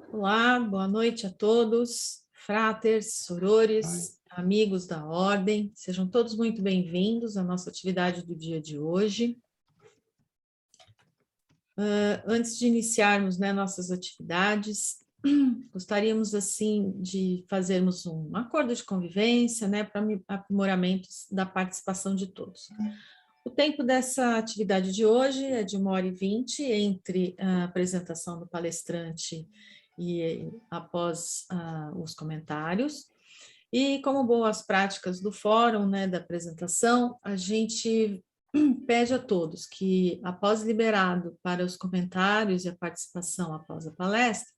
Olá, boa noite a todos, fraters, sorores, amigos da Ordem. Sejam todos muito bem-vindos à nossa atividade do dia de hoje. Antes de iniciarmos, nossas atividades, gostaríamos, assim, de fazermos um acordo de convivência, para aprimoramento da participação de todos. O tempo dessa atividade de hoje é de 1h20, entre a apresentação do palestrante e após os comentários. E como boas práticas do fórum, da apresentação, a gente pede a todos que, após liberado para os comentários e a participação após a palestra,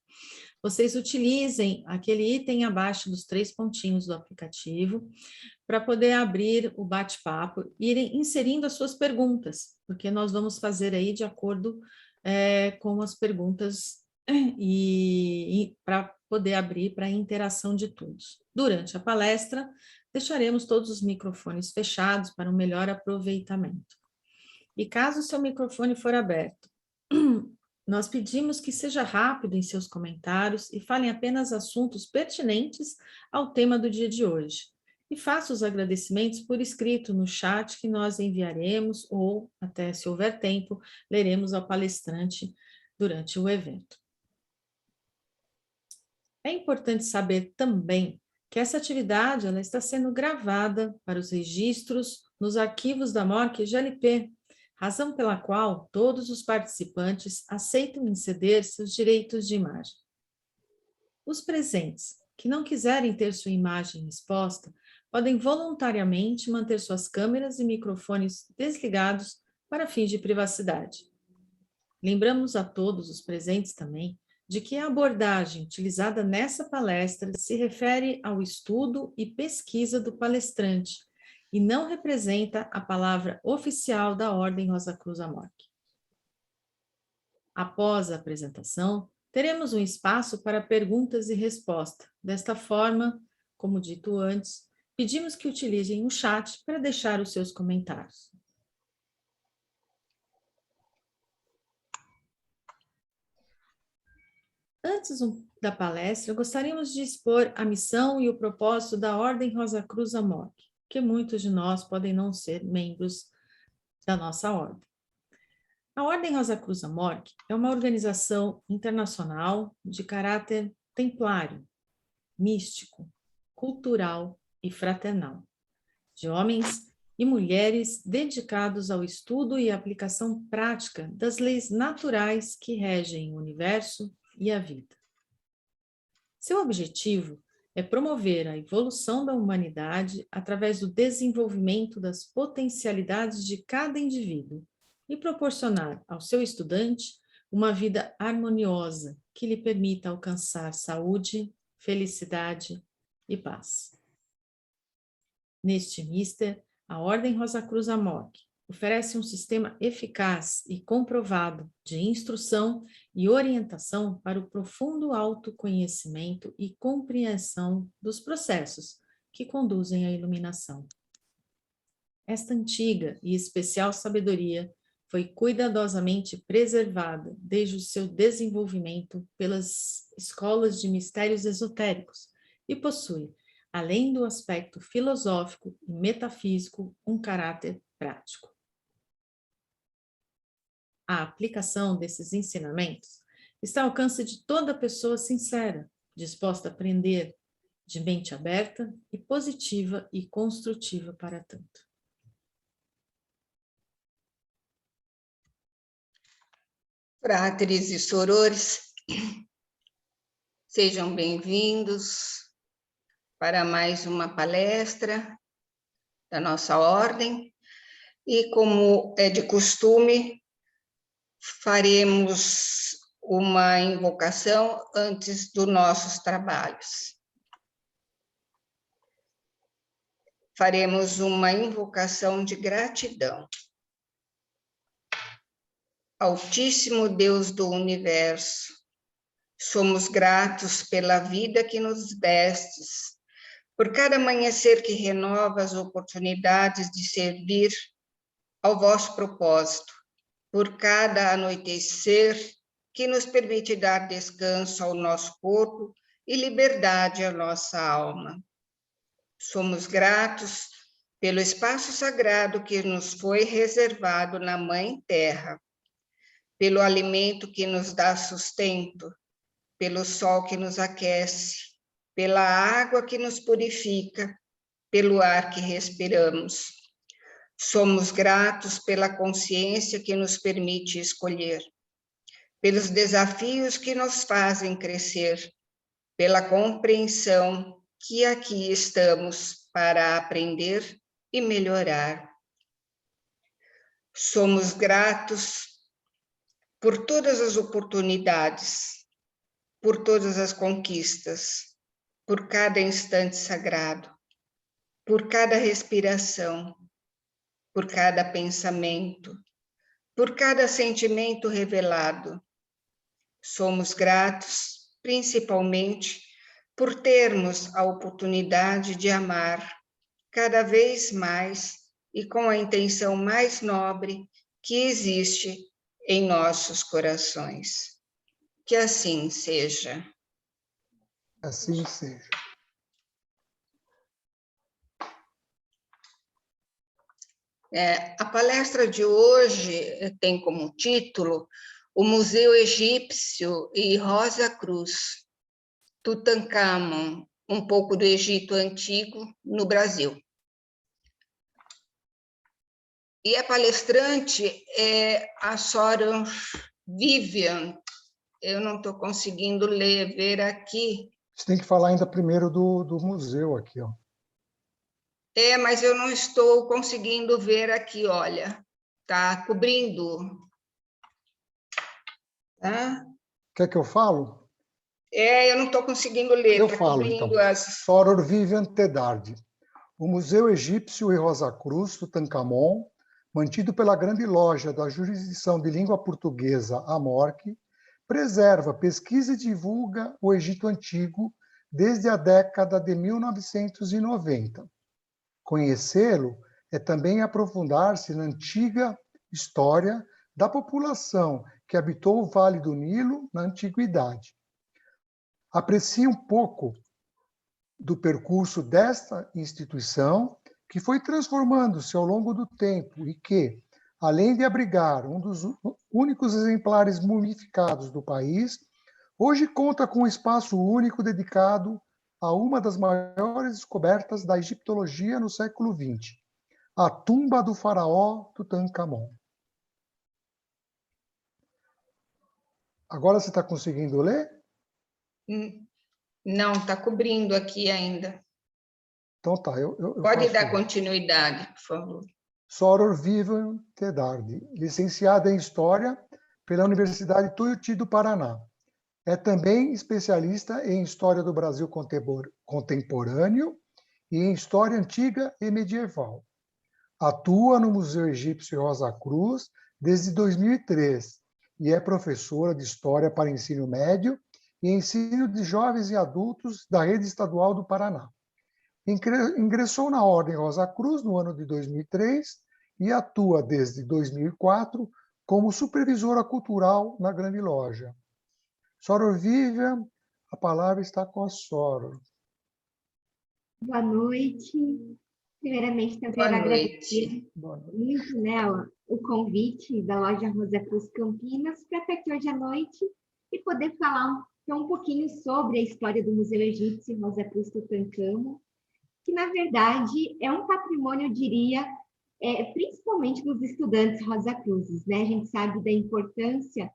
vocês utilizem aquele item abaixo dos 3 pontinhos do aplicativo para poder abrir o bate-papo, irem inserindo as suas perguntas, porque nós vamos fazer aí de acordo com as perguntas e para poder abrir para a interação de todos. Durante a palestra, deixaremos todos os microfones fechados para um melhor aproveitamento. E caso o seu microfone for aberto, nós pedimos que seja rápido em seus comentários e falem apenas assuntos pertinentes ao tema do dia de hoje. E faça os agradecimentos por escrito no chat que nós enviaremos ou, até se houver tempo, leremos ao palestrante durante o evento. É importante saber também que essa atividade ela está sendo gravada para os registros nos arquivos da MORC GLP, razão pela qual todos os participantes aceitam ceder seus direitos de imagem. Os presentes que não quiserem ter sua imagem exposta podem voluntariamente manter suas câmeras e microfones desligados para fins de privacidade. Lembramos a todos os presentes também de que a abordagem utilizada nessa palestra se refere ao estudo e pesquisa do palestrante e não representa a palavra oficial da Ordem Rosa Cruz Amorque. Após a apresentação, teremos um espaço para perguntas e respostas. Desta forma, como dito antes, pedimos que utilizem o chat para deixar os seus comentários. Antes da palestra, gostaríamos de expor a missão e o propósito da Ordem Rosa Cruz Amorque, que muitos de nós podem não ser membros da nossa ordem. A Ordem Rosa Cruz Amorque é uma organização internacional de caráter templário, místico, cultural e fraternal, de homens e mulheres dedicados ao estudo e aplicação prática das leis naturais que regem o universo e a vida. Seu objetivo é promover a evolução da humanidade através do desenvolvimento das potencialidades de cada indivíduo e proporcionar ao seu estudante uma vida harmoniosa que lhe permita alcançar saúde, felicidade e paz. Neste mister, a Ordem Rosa Cruz Amorque oferece um sistema eficaz e comprovado de instrução e orientação para o profundo autoconhecimento e compreensão dos processos que conduzem à iluminação. Esta antiga e especial sabedoria foi cuidadosamente preservada desde o seu desenvolvimento pelas escolas de mistérios esotéricos e possui, além do aspecto filosófico e metafísico, um caráter prático. A aplicação desses ensinamentos está ao alcance de toda pessoa sincera, disposta a aprender, de mente aberta e positiva e construtiva para tanto. Fráteres e sorores, sejam bem-vindos para mais uma palestra da nossa ordem. E, como é de costume, faremos uma invocação antes dos nossos trabalhos. Faremos uma invocação de gratidão. Altíssimo Deus do Universo, somos gratos pela vida que nos destes, por cada amanhecer que renova as oportunidades de servir ao vosso propósito, por cada anoitecer que nos permite dar descanso ao nosso corpo e liberdade à nossa alma. Somos gratos pelo espaço sagrado que nos foi reservado na Mãe Terra, pelo alimento que nos dá sustento, pelo sol que nos aquece, pela água que nos purifica, pelo ar que respiramos. Somos gratos pela consciência que nos permite escolher, pelos desafios que nos fazem crescer, pela compreensão que aqui estamos para aprender e melhorar. Somos gratos por todas as oportunidades, por todas as conquistas, por cada instante sagrado, por cada respiração, por cada pensamento, por cada sentimento revelado. Somos gratos, principalmente, por termos a oportunidade de amar cada vez mais e com a intenção mais nobre que existe em nossos corações. Que assim seja. Assim seja. A palestra de hoje tem como título O Museu Egípcio e Rosa Cruz, Tutancâmon, um pouco do Egito Antigo no Brasil. E a palestrante é a Soror Vivian. Eu não estou conseguindo ver aqui. Você tem que falar ainda primeiro do museu aqui, ó. Mas eu não estou conseguindo ver aqui, olha. Está cobrindo. Tá? Quer que eu falo? Eu não estou conseguindo ler. Eu falo, então. Soror Vivian Tedardi. O Museu Egípcio e Rosa Cruz, Tutancâmon, mantido pela Grande Loja da Jurisdição de Língua Portuguesa, AMORC, preserva, pesquisa e divulga o Egito Antigo desde a década de 1990. Conhecê-lo é também aprofundar-se na antiga história da população que habitou o Vale do Nilo na Antiguidade. Aprecie um pouco do percurso desta instituição, que foi transformando-se ao longo do tempo e que, além de abrigar um dos únicos exemplares mumificados do país, hoje conta com um espaço único dedicado a uma das maiores descobertas da egiptologia no século XX, a tumba do faraó Tutancâmon. Agora você está conseguindo ler? Não, está cobrindo aqui ainda. Então tá, Pode dar continuidade, por favor. Soror Vivian Tedardi, licenciada em História pela Universidade Tuiuti do Paraná. É também especialista em História do Brasil Contemporâneo e em História Antiga e Medieval. Atua no Museu Egípcio Rosa Cruz desde 2003 e é professora de História para Ensino Médio e Ensino de Jovens e Adultos da Rede Estadual do Paraná. Ingressou na Ordem Rosa Cruz no ano de 2003 e atua desde 2004 como supervisora cultural na Grande Loja. Soror Vivian, a palavra está com a Soror. Boa noite. Primeiramente, eu quero agradecer muito, o convite da Loja Rosa Cruz Campinas para estar aqui hoje à noite e poder falar um pouquinho sobre a história do Museu Egípcio Rosa Cruz Tutancâmon, que, na verdade, é um patrimônio, eu diria, principalmente dos estudantes Rosa Cruzes, né? A gente sabe da importância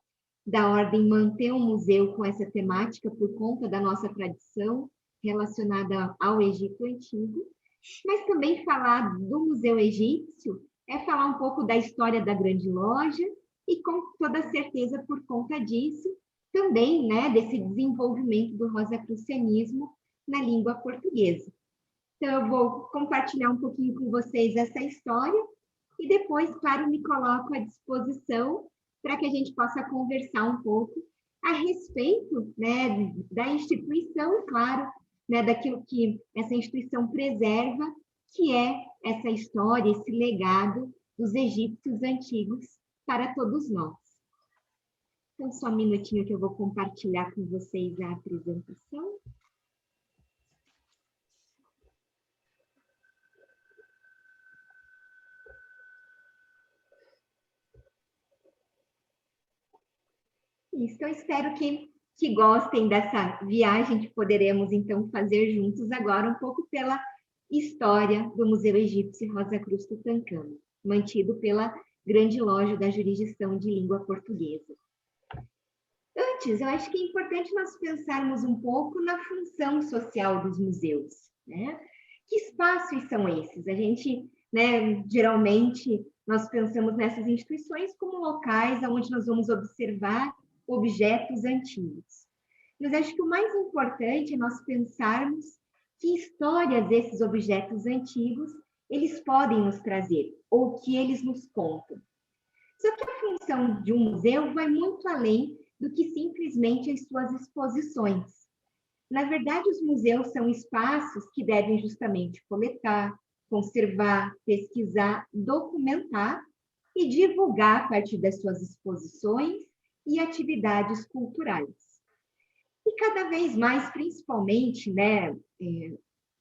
da Ordem manter um museu com essa temática por conta da nossa tradição relacionada ao Egito Antigo, mas também falar do Museu Egípcio é falar um pouco da história da Grande Loja e, com toda certeza, por conta disso, também, né, desse desenvolvimento do rosacrucianismo na língua portuguesa. Então, eu vou compartilhar um pouquinho com vocês essa história e depois, claro, me coloco à disposição para que a gente possa conversar um pouco a respeito, né, da instituição e, claro, né, daquilo que essa instituição preserva, que é essa história, esse legado dos egípcios antigos para todos nós. Então, só um minutinho que eu vou compartilhar com vocês a apresentação. Isso, eu espero que gostem dessa viagem que poderemos, então, fazer juntos agora, um pouco pela história do Museu Egípcio Rosa Cruz Tutancâmon, mantido pela Grande Loja da Jurisdição de Língua Portuguesa. Antes, eu acho que é importante nós pensarmos um pouco na função social dos museus, né? Que espaços são esses? A gente, né, geralmente, nós pensamos nessas instituições como locais onde nós vamos observar objetos antigos. Mas acho que o mais importante é nós pensarmos que histórias esses objetos antigos eles podem nos trazer, ou que eles nos contam. Só que a função de um museu vai muito além do que simplesmente as suas exposições. Na verdade, os museus são espaços que devem justamente coletar, conservar, pesquisar, documentar e divulgar a partir das suas exposições e atividades culturais. E cada vez mais, principalmente, né,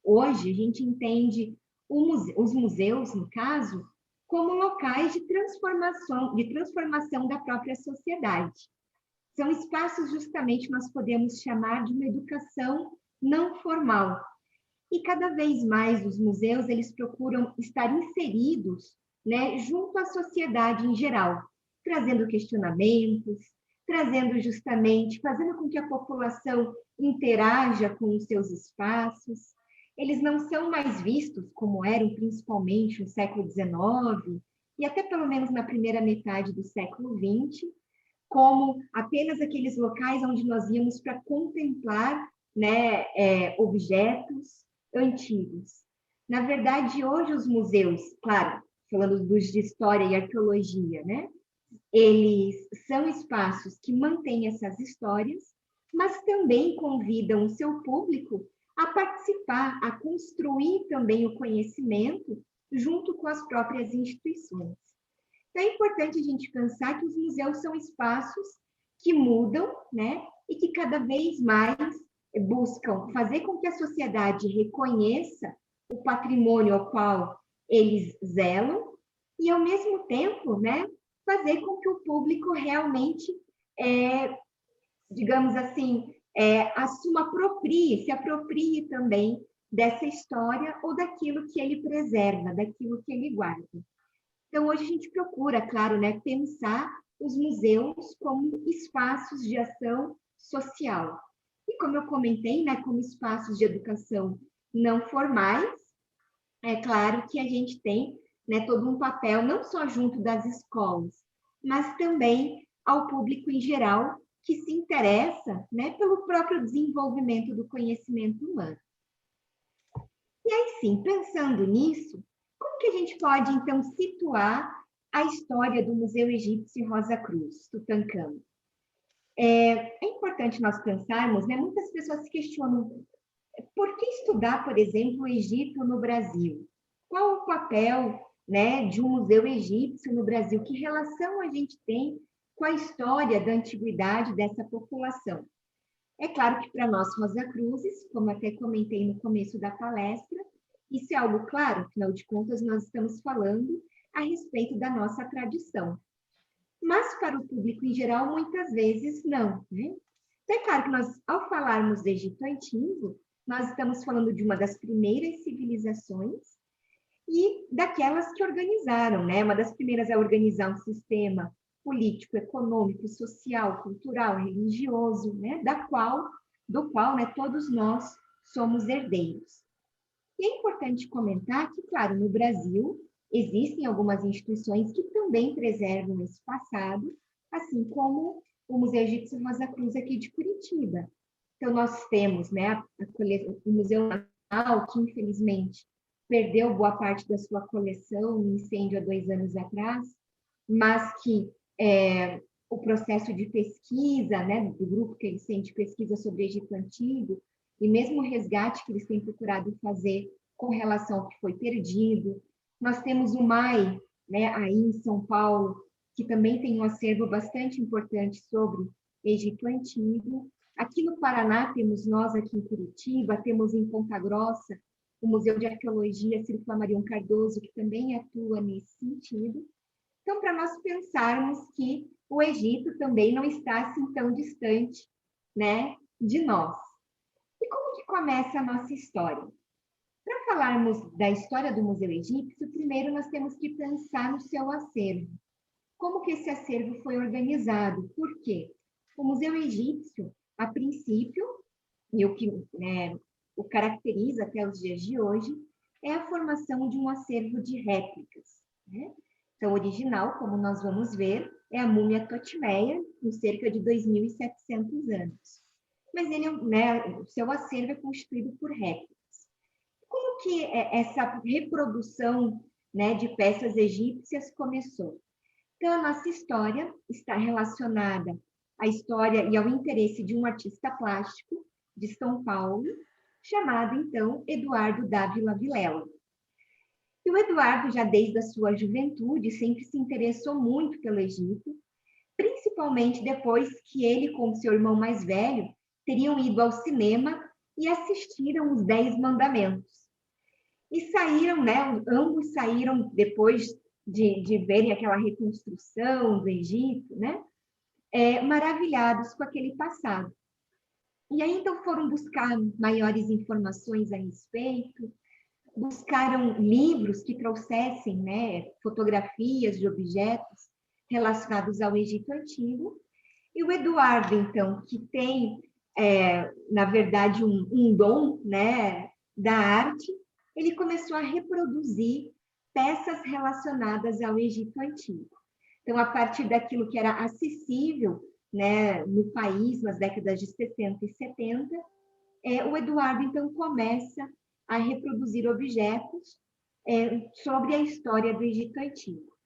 hoje, a gente entende os museus, no caso, como locais de transformação da própria sociedade. São espaços justamente que nós podemos chamar de uma educação não formal. E cada vez mais os museus, eles procuram estar inseridos, né, junto à sociedade em geral, trazendo questionamentos, trazendo justamente, fazendo com que a população interaja com os seus espaços. Eles não são mais vistos como eram principalmente no século XIX e até pelo menos na primeira metade do século XX, como apenas aqueles locais onde nós íamos para contemplar, né, objetos antigos. Na verdade, hoje os museus, claro, falando dos de história e arqueologia, né, eles são espaços que mantêm essas histórias, mas também convidam o seu público a participar, a construir também o conhecimento junto com as próprias instituições. Então, é importante a gente pensar que os museus são espaços que mudam, né, e que cada vez mais buscam fazer com que a sociedade reconheça o patrimônio ao qual eles zelam e, ao mesmo tempo, né, fazer com que o público realmente, digamos assim, se aproprie também dessa história ou daquilo que ele preserva, daquilo que ele guarda. Então, hoje a gente procura, claro, né, pensar os museus como espaços de ação social. E como eu comentei, né, como espaços de educação não formais, é claro que a gente tem, né, todo um papel, não só junto das escolas, mas também ao público em geral, que se interessa, né, pelo próprio desenvolvimento do conhecimento humano. E aí, sim, pensando nisso, como que a gente pode, então, situar a história do Museu Egípcio Rosa Cruz, Tutancâmon? É importante nós pensarmos, né, muitas pessoas se questionam, por que estudar, por exemplo, o Egito no Brasil? Qual o papel, né, de um museu egípcio no Brasil? Que relação a gente tem com a história da antiguidade dessa população? É claro que para nós, Rosa Cruzes, como até comentei no começo da palestra, isso é algo claro, afinal de contas, nós estamos falando a respeito da nossa tradição. Mas para o público em geral, muitas vezes não, né? Então, é claro que nós, ao falarmos do Egito Antigo, nós estamos falando de uma das primeiras civilizações e daquelas que organizaram, né? Uma das primeiras a organizar um sistema político, econômico, social, cultural, religioso, né? Do qual, né, todos nós somos herdeiros. E é importante comentar que, claro, no Brasil existem algumas instituições que também preservam esse passado, assim como o Museu Egípcio Rosa Cruz aqui de Curitiba. Então, nós temos, né, o Museu Nacional, que infelizmente perdeu boa parte da sua coleção no incêndio há 2 anos atrás, mas que o processo de pesquisa, né, do grupo que eles têm de pesquisa sobre Egito Antigo, e mesmo o resgate que eles têm procurado fazer com relação ao que foi perdido. Nós temos o MAI, né, aí em São Paulo, que também tem um acervo bastante importante sobre Egito Antigo. Aqui no Paraná, temos nós aqui em Curitiba, temos em Ponta Grossa o Museu de Arqueologia Ciro Flammarion Cardoso, que também atua nesse sentido. Então, para nós pensarmos que o Egito também não está assim tão distante, né, de nós. E como que começa a nossa história? Para falarmos da história do Museu Egípcio, primeiro nós temos que pensar no seu acervo. Como que esse acervo foi organizado? Por quê? O Museu Egípcio, a princípio, e o que, né, o caracteriza até os dias de hoje, é a formação de um acervo de réplicas, né? Então, o original, como nós vamos ver, é a múmia Totmeia, com cerca de 2.700 anos. Mas ele, né, o seu acervo é constituído por réplicas. Como que essa reprodução, né, de peças egípcias começou? Então, a nossa história está relacionada à história e ao interesse de um artista plástico de São Paulo, chamado, então, Eduardo Dávila Vilela. E o Eduardo, já desde a sua juventude, sempre se interessou muito pelo Egito, principalmente depois que ele, com seu irmão mais velho, teriam ido ao cinema e assistiram os 10 Mandamentos. E saíram, né, ambos saíram depois de verem aquela reconstrução do Egito, né, maravilhados com aquele passado. E aí, então, foram buscar maiores informações a respeito, buscaram livros que trouxessem, né, fotografias de objetos relacionados ao Egito Antigo. E o Eduardo, então, que tem, na verdade, um dom, né, da arte, ele começou a reproduzir peças relacionadas ao Egito Antigo. Então, a partir daquilo que era acessível, né, no país, nas décadas de 60 e 70, o Eduardo, então, começa a reproduzir objetos sobre a história do Egito Antigo.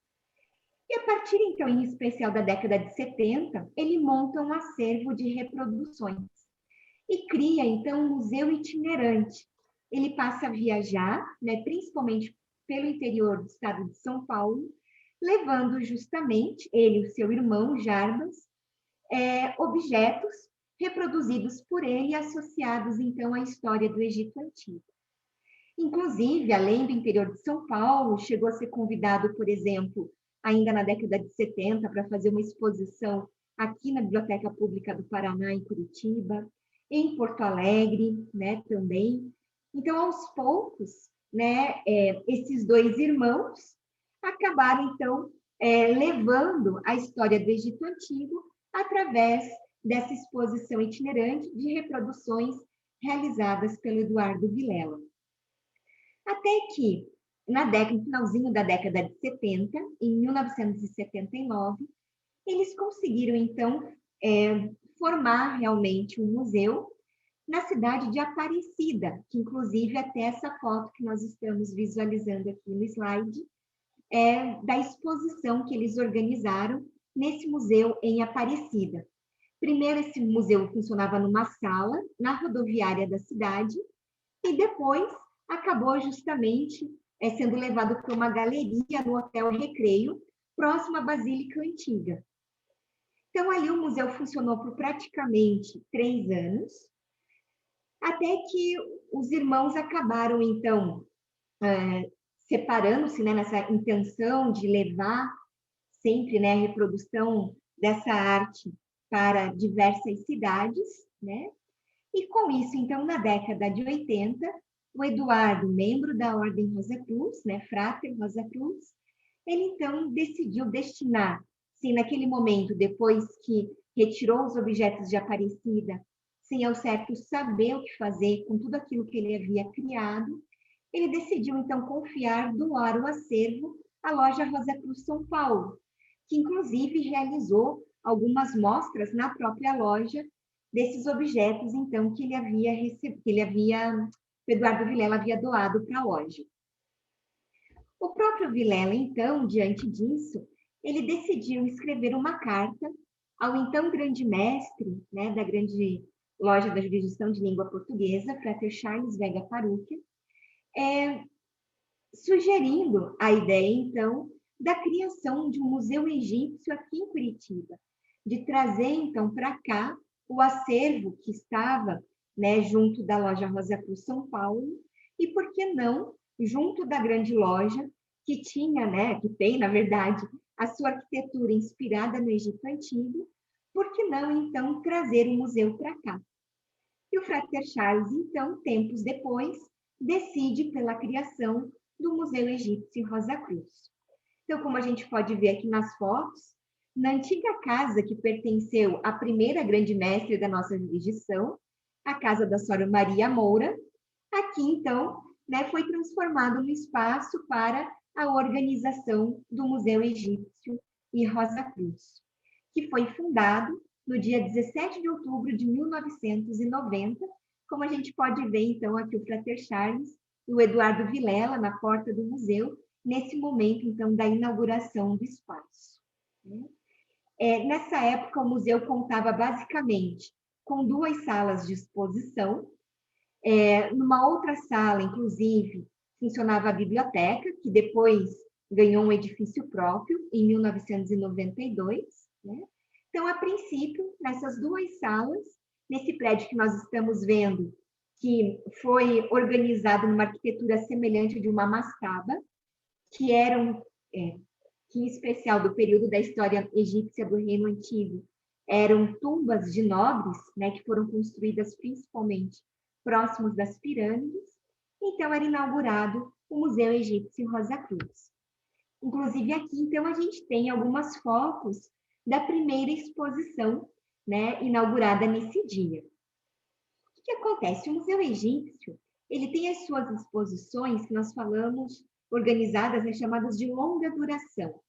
E a partir, então, em especial da década de 70, ele monta um acervo de reproduções e cria, então, um museu itinerante. Ele passa a viajar, né, principalmente pelo interior do estado de São Paulo, levando justamente, ele e o seu irmão, Jarbas, objetos reproduzidos por ele e associados, então, à história do Egito Antigo. Inclusive, além do interior de São Paulo, chegou a ser convidado, por exemplo, ainda na década de 70, para fazer uma exposição aqui na Biblioteca Pública do Paraná, em Curitiba, em Porto Alegre, né, também. Então, aos poucos, né, esses dois irmãos acabaram, então, levando a história do Egito Antigo através dessa exposição itinerante de reproduções realizadas pelo Eduardo Vilela. Até que, no finalzinho da década de 70, em 1979, eles conseguiram, então, formar realmente um museu na cidade de Aparecida, que inclusive até essa foto que nós estamos visualizando aqui no slide, da exposição que eles organizaram nesse museu em Aparecida. Primeiro, esse museu funcionava numa sala, na rodoviária da cidade, e depois acabou justamente sendo levado para uma galeria no Hotel Recreio, próximo à Basílica Antiga. Então, ali o museu funcionou por praticamente 3 anos, até que os irmãos acabaram, então, separando-se, né, nessa intenção de levar sempre, né, a reprodução dessa arte para diversas cidades, né? E com isso, então, na década de 80, o Eduardo, membro da Ordem Rosa Cruz, né, Frater Rosa Cruz, ele então decidiu destinar, sim, naquele momento, depois que retirou os objetos de Aparecida, sem ao certo saber o que fazer com tudo aquilo que ele havia criado, ele decidiu então doar o acervo à loja Rosa Cruz São Paulo, que inclusive realizou algumas mostras na própria loja desses objetos, então, que ele havia recebido, Eduardo Vilela havia doado para a loja. O próprio Vilela, então, diante disso, ele decidiu escrever uma carta ao então grande mestre, né, da grande loja da jurisdição de língua portuguesa, Frater Charles Vega Parucca, sugerindo a ideia, então, da criação de um museu egípcio aqui em Curitiba, de trazer, então, para cá o acervo que estava, né, junto da loja Rosa Cruz São Paulo, e, por que não, junto da grande loja, que tinha, né, que tem, na verdade, a sua arquitetura inspirada no Egito Antigo, por que não, então, trazer o museu para cá? E o Frater Charles, então, tempos depois, decide pela criação do Museu Egípcio Rosa Cruz. Então, como a gente pode ver aqui nas fotos, na antiga casa que pertenceu à primeira grande mestre da nossa jurisdição, a casa da Sra. Maria Moura, aqui, então, né, foi transformado no espaço para a organização do Museu Egípcio e Rosa Cruz, que foi fundado no dia 17 de outubro de 1990, como a gente pode ver, então, aqui o Frater Charles e o Eduardo Vilela na porta do museu, nesse momento, então, da inauguração do espaço. Nessa época, o museu contava basicamente com 2 salas de exposição. Numa outra sala, inclusive, funcionava a biblioteca, que depois ganhou um edifício próprio, em 1992. Né? Então, a princípio, nessas 2 salas, nesse prédio que nós estamos vendo, que foi organizado numa arquitetura semelhante de uma mastaba, que eram, que em especial do período da história egípcia do Reino Antigo, eram tumbas de nobres, né, que foram construídas principalmente próximos das pirâmides. Então, era inaugurado o Museu Egípcio Rosa Cruz. Inclusive, aqui, então, a gente tem algumas fotos da primeira exposição, né, inaugurada nesse dia. O que acontece? O Museu Egípcio, ele tem as suas exposições, que nós falamos, organizadas, né, chamadas de longa duração. O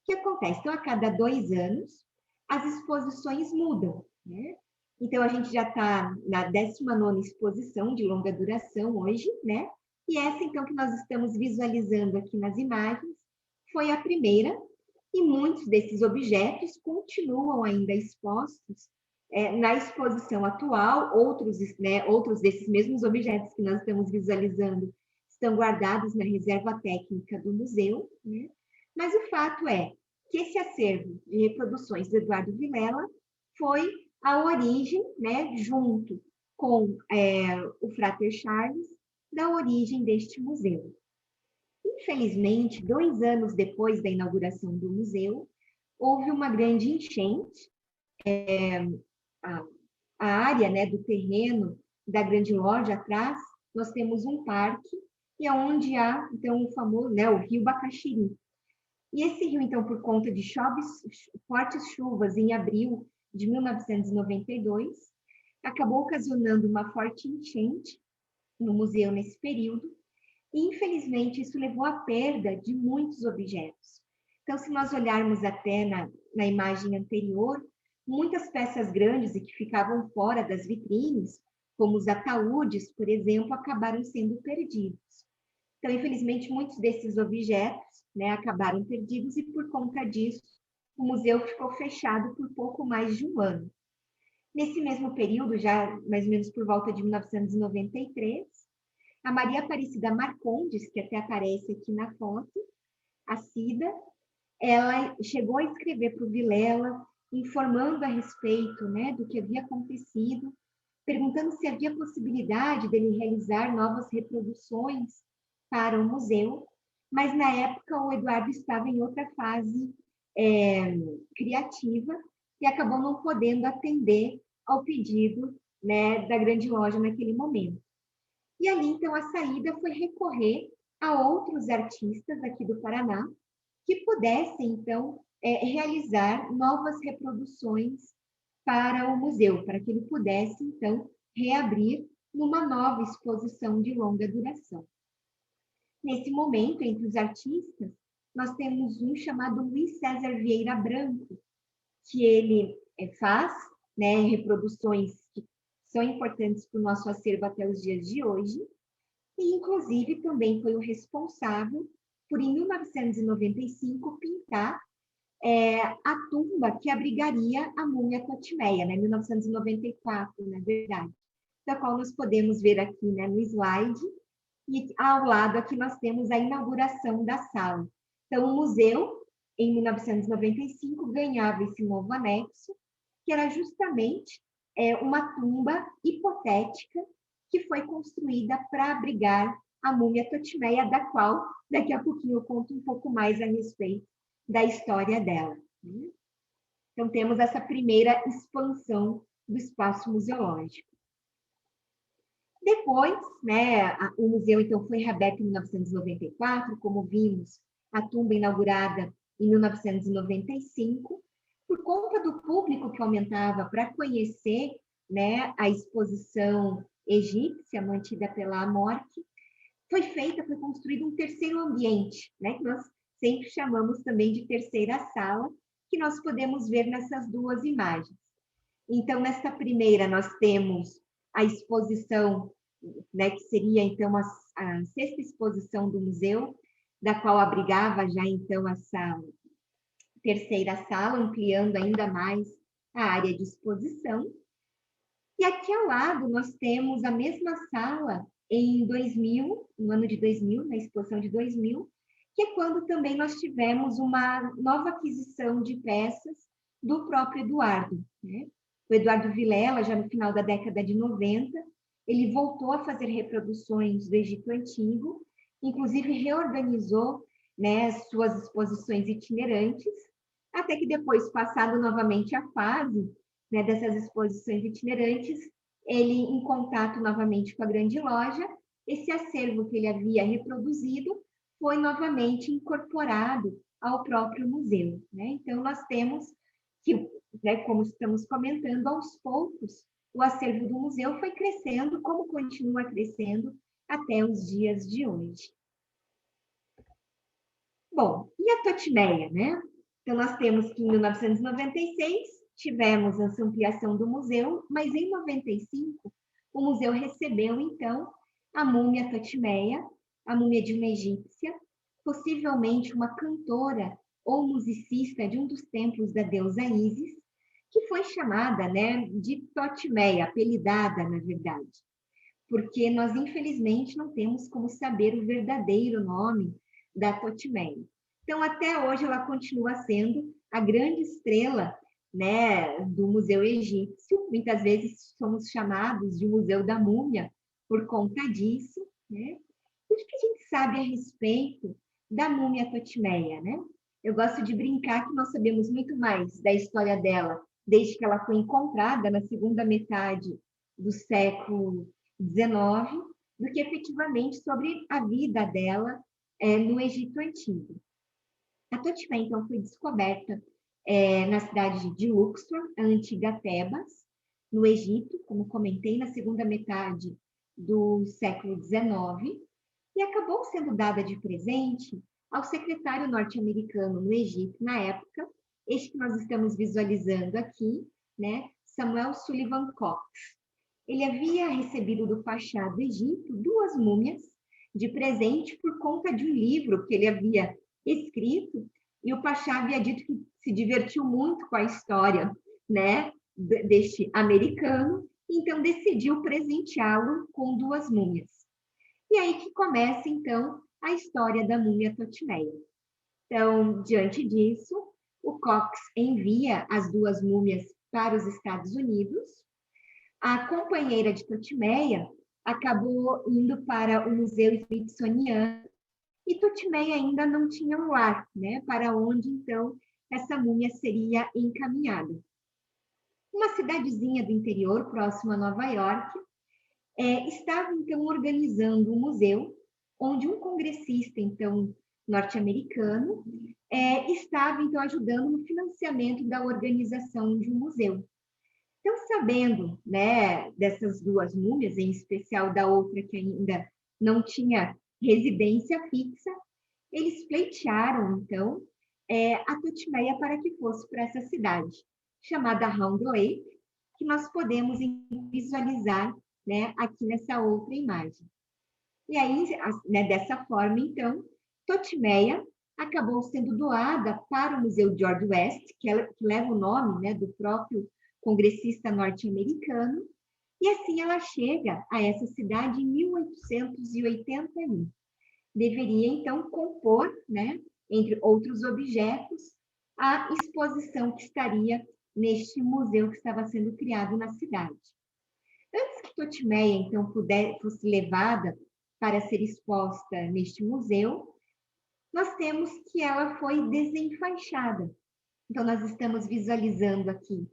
que acontece? Então, a cada 2 anos, as exposições mudam, né? Então, a gente já está na 19ª exposição de longa duração hoje, né? E essa, então, que nós estamos visualizando aqui nas imagens, foi a primeira, e muitos desses objetos continuam ainda expostos na exposição atual. Outros desses mesmos objetos que nós estamos visualizando estão guardados na reserva técnica do museu, né? Mas o fato é que esse acervo de reproduções do Eduardo Vilela foi a origem, né, junto com o Frater Charles, da origem deste museu. Infelizmente, 2 anos depois da inauguração do museu, houve uma grande enchente. A área, né, do terreno da grande loja atrás, nós temos um parque, e é onde há, então, o famoso, né, o rio Bacaxiri. E esse rio, então, por conta de fortes chuvas em abril de 1992, acabou ocasionando uma forte enchente no museu nesse período, e, infelizmente, isso levou à perda de muitos objetos. Então, se nós olharmos até na imagem anterior, muitas peças grandes e que ficavam fora das vitrines, como os ataúdes, por exemplo, acabaram sendo perdidos. Então, infelizmente, muitos desses objetos, né, acabaram perdidos, e por conta disso, o museu ficou fechado por pouco mais de 1 ano. Nesse mesmo período, já mais ou menos por volta de 1993, a Maria Aparecida Marcondes, que até aparece aqui na foto, a Cida, ela chegou a escrever para o Vilela, informando a respeito, né, do que havia acontecido, perguntando se havia possibilidade dele realizar novas reproduções para o museu, mas na época o Eduardo estava em outra fase criativa e acabou não podendo atender ao pedido, né, da grande loja naquele momento. E ali, então, a saída foi recorrer a outros artistas aqui do Paraná que pudessem, então, realizar novas reproduções para o museu, para que ele pudesse, então, reabrir numa nova exposição de longa duração. Nesse momento, entre os artistas, nós temos um chamado Luiz César Vieira Branco, que ele faz, né, reproduções que são importantes para o nosso acervo até os dias de hoje, e, inclusive, também foi o responsável por, em 1995, pintar a tumba que abrigaria a múmia Totimeia, né, 1994, na verdade, da qual nós podemos ver aqui, né, no slide, e ao lado aqui nós temos a inauguração da sala. Então, o museu, em 1995, ganhava esse novo anexo, que era justamente uma tumba hipotética que foi construída para abrigar a múmia Totimeia, da qual daqui a pouquinho eu conto um pouco mais a respeito da história dela. Então, temos essa primeira expansão do espaço museológico. Depois, né, o museu então foi reaberto em 1994, como vimos, a tumba inaugurada em 1995, por conta do público que aumentava para conhecer, né, a exposição egípcia mantida pela Amorque, foi construído um terceiro ambiente, né, que nós sempre chamamos também de terceira sala, que nós podemos ver nessas duas imagens. Então, nesta primeira, nós temos a exposição, né, que seria, então, a sexta exposição do museu, da qual abrigava já, então, essa terceira sala, ampliando ainda mais a área de exposição. E aqui ao lado, nós temos a mesma sala em 2000, no ano de 2000, na exposição de 2000, que é quando também nós tivemos uma nova aquisição de peças do próprio Eduardo, né? O Eduardo Vilela, já no final da década de 90, ele voltou a fazer reproduções do Egito Antigo, inclusive reorganizou, né, suas exposições itinerantes, até que depois, passado novamente a fase, né, dessas exposições itinerantes, ele, em contato novamente com a grande loja, esse acervo que ele havia reproduzido foi novamente incorporado ao próprio museu, né? Então, nós temos que, né, como estamos comentando, aos poucos, o acervo do museu foi crescendo, como continua crescendo até os dias de hoje. Bom, e a Totimeia, né? Então, nós temos que em 1996 tivemos essa ampliação do museu, mas em 95 o museu recebeu, então, a múmia Totimeia, a múmia de uma egípcia, possivelmente uma cantora ou musicista de um dos templos da deusa Ísis, que foi chamada, né, de Totimeia, apelidada, na verdade, porque nós, infelizmente, não temos como saber o verdadeiro nome da Totimeia. Então, até hoje, ela continua sendo a grande estrela, né, do Museu Egípcio. Muitas vezes somos chamados de Museu da Múmia por conta disso, né? O que a gente sabe a respeito da múmia Totimeia, né? Eu gosto de brincar que nós sabemos muito mais da história dela desde que ela foi encontrada na segunda metade do século XIX, do que efetivamente sobre a vida dela no Egito Antigo. A Totimeia, então, foi descoberta na cidade de Luxor, a antiga Tebas, no Egito, como comentei, na segunda metade do século XIX, e acabou sendo dada de presente ao secretário norte-americano no Egito, na época, este que nós estamos visualizando aqui, né, Samuel Sullivan Cox. Ele havia recebido do Pachá do Egito 2 múmias de presente por conta de um livro que ele havia escrito, e o Pachá havia dito que se divertiu muito com a história, né, deste americano, então decidiu presenteá-lo com 2 múmias. E aí que começa, então, a história da múmia Totimeia. Então, diante disso, o Cox envia as 2 múmias para os Estados Unidos. A companheira de Totimeia acabou indo para o Museu Smithsoniano e Totimeia ainda não tinha um lar, né, para onde, então, essa múmia seria encaminhada. Uma cidadezinha do interior, próxima a Nova York, estava, então, organizando um museu, onde um congressista, então, norte-americano, estava, então, ajudando no financiamento da organização de um museu. Então, sabendo, né, dessas 2 múmias, em especial da outra que ainda não tinha residência fixa, eles pleitearam, então, a Totimeia para que fosse para essa cidade, chamada Round Lake, que nós podemos visualizar, né, aqui nessa outra imagem. E aí, né, dessa forma, então, Totimeia acabou sendo doada para o Museu George West, que leva o nome, né, do próprio congressista norte-americano, e assim ela chega a essa cidade em 1881. Deveria, então, compor, né, entre outros objetos, a exposição que estaria neste museu que estava sendo criado na cidade. Antes que Totimeia, então, fosse levada para ser exposta neste museu, nós temos que ela foi desenfaixada. Então, nós estamos visualizando aqui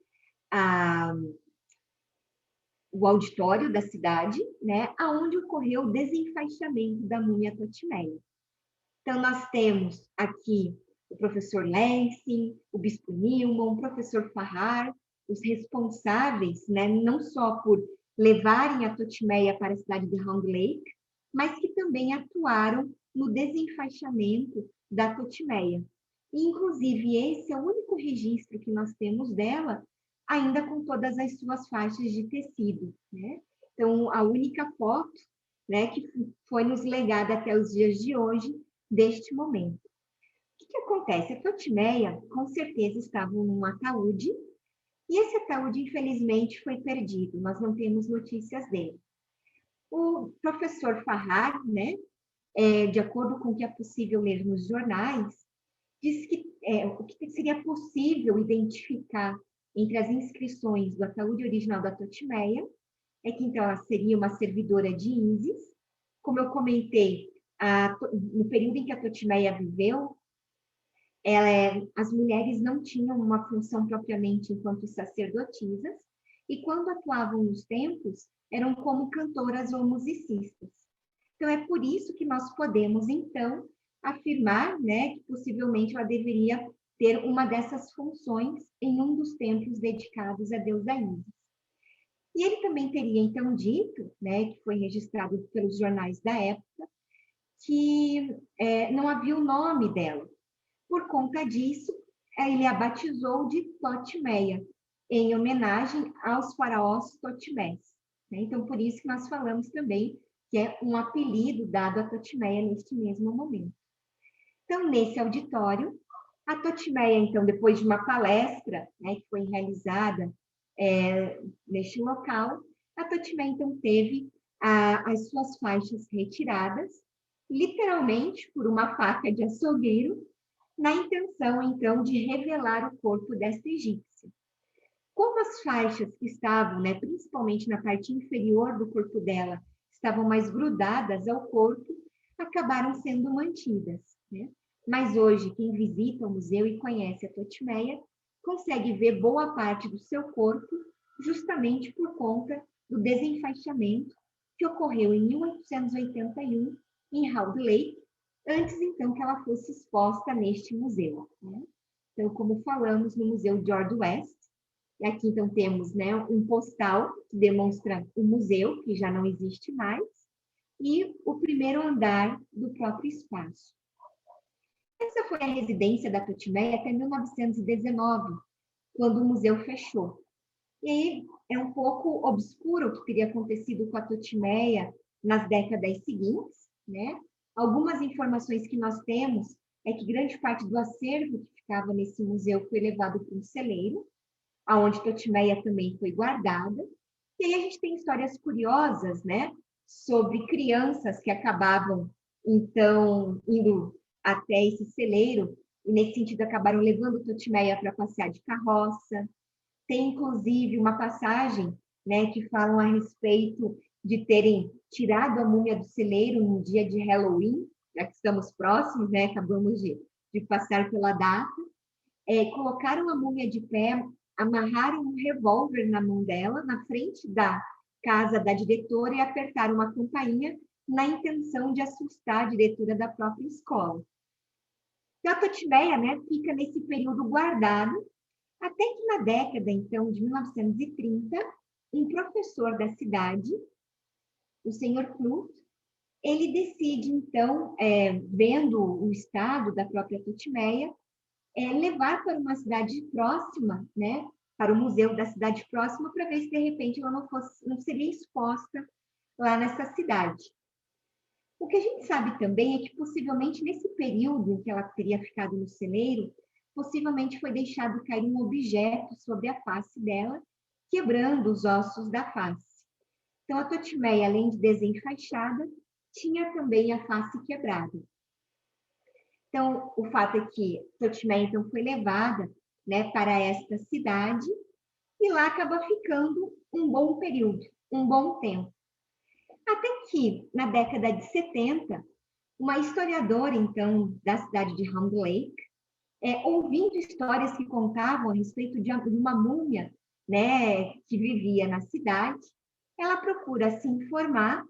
o auditório da cidade, né, aonde ocorreu o desenfaixamento da múmia Totimeia. Então, nós temos aqui o professor Lensing, o bispo Newman, o professor Farrar, os responsáveis, né, não só por levarem a Totimeia para a cidade de Round Lake, mas que também atuaram no desenfaixamento da Totimeia. E, inclusive, esse é o único registro que nós temos dela, ainda com todas as suas faixas de tecido, né? Então, a única foto, né, que foi nos legada até os dias de hoje, deste momento. O que acontece? A Totimeia, com certeza, estava num ataúde, e esse ataúde, infelizmente, foi perdido. Nós não temos notícias dele. O professor Farrar, né, de acordo com o que é possível ler nos jornais, diz que o que seria possível identificar entre as inscrições do ataúde original da Totimeia é que, então, ela seria uma servidora de Ísis. Como eu comentei, no período em que a Totimeia viveu, as mulheres não tinham uma função propriamente enquanto sacerdotisas, e quando atuavam nos templos, eram como cantoras ou musicistas. Então, é por isso que nós podemos, então, afirmar, né, que possivelmente ela deveria ter uma dessas funções em um dos templos dedicados à deusa Ísis. E ele também teria, então, dito, né, que foi registrado pelos jornais da época, que não havia o nome dela. Por conta disso, ele a batizou de Totimeia, em homenagem aos faraós Totimés. Então, por isso que nós falamos também que é um apelido dado a Totimeia neste mesmo momento. Então, nesse auditório, a Totimeia, então, depois de uma palestra, né, que foi realizada neste local, a Totimeia, então, teve as suas faixas retiradas, literalmente por uma faca de açougueiro, na intenção, então, de revelar o corpo desta egípcia. Como as faixas que estavam, né, principalmente na parte inferior do corpo dela, estavam mais grudadas ao corpo, acabaram sendo mantidas, né? Mas hoje, quem visita o museu e conhece a Totimeia, consegue ver boa parte do seu corpo justamente por conta do desenfaixamento que ocorreu em 1881 em Round Lake, antes, então, que ela fosse exposta neste museu, né? Então, como falamos, no Museu George West, e aqui, então, temos, né, um postal que demonstra o museu, que já não existe mais, e o primeiro andar do próprio espaço. Essa foi a residência da Totimeia até 1919, quando o museu fechou. E aí é um pouco obscuro o que teria acontecido com a Totimeia nas décadas seguintes, né? Algumas informações que nós temos é que grande parte do acervo que ficava nesse museu foi levado para um celeiro, aonde Totimeia também foi guardada. E aí a gente tem histórias curiosas, né, sobre crianças que acabavam, então, indo até esse celeiro, e nesse sentido acabaram levando Totimeia para passear de carroça. Tem, inclusive, uma passagem, né, que falam a respeito de terem tirado a múmia do celeiro no dia de Halloween, já que estamos próximos, né, acabamos de passar pela data, colocaram a múmia de pé, amarraram um revólver na mão dela, na frente da casa da diretora, e apertaram uma campainha na intenção de assustar a diretora da própria escola. Então, a Totimeia, né, fica nesse período guardado, até que na década, então, de 1930, um professor da cidade, o senhor Clute, ele decide, então, vendo o estado da própria Totimeia, levar para uma cidade próxima, né, para o museu da cidade próxima, para ver se, de repente, ela não seria exposta lá nessa cidade. O que a gente sabe também é que, possivelmente, nesse período em que ela teria ficado no celeiro, possivelmente foi deixado cair um objeto sobre a face dela, quebrando os ossos da face. Então, a Totimeia, além de desenfaixada, tinha também a face quebrada. Então, o fato é que Totimeia, então, foi levada, né, para esta cidade e lá acaba ficando um bom período, um bom tempo. Até que, na década de 70, uma historiadora, então, da cidade de Round Lake, ouvindo histórias que contavam a respeito de uma múmia, né, que vivia na cidade, ela procura se informar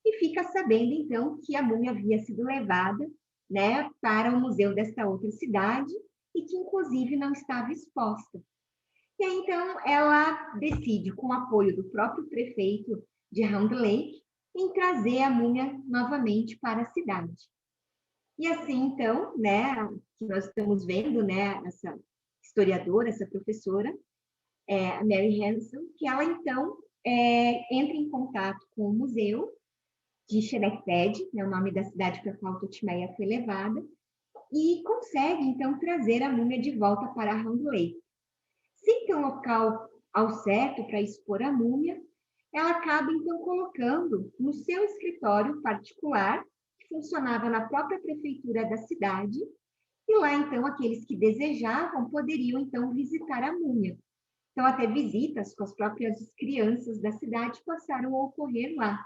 e fica sabendo, então, que a múmia havia sido levada, né, para o museu desta outra cidade e que, inclusive, não estava exposta. E aí, então, ela decide, com o apoio do próprio prefeito de Round Lake, em trazer a múmia novamente para a cidade. E assim, então, né, que nós estamos vendo, né, essa historiadora, essa professora, a Mary Hanson, que ela, então, entra em contato com o museu de Schenectady, né, o nome da cidade para a qual Totimeia foi levada, e consegue, então, trazer a múmia de volta para Round Lake. Sem ter um local ao certo para expor a múmia, ela acaba, então, colocando no seu escritório particular, que funcionava na própria prefeitura da cidade, e lá, então, aqueles que desejavam poderiam, então, visitar a múmia. Então, até visitas com as próprias crianças da cidade passaram a ocorrer lá.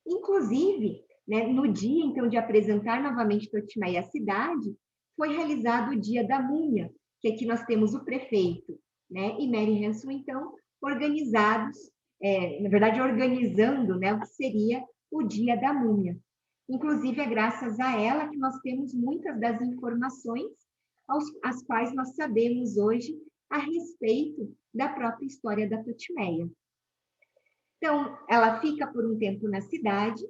Inclusive, né, no dia, então, de apresentar novamente Totimeia à cidade, foi realizado o Dia da Múmia, que aqui nós temos o prefeito, né, e Mary Hanson, então, organizados, na verdade, organizando, né, o que seria o Dia da Múmia. Inclusive, é graças a ela que nós temos muitas das informações às quais nós sabemos hoje a respeito da própria história da Totimeia. Então, ela fica por um tempo na cidade,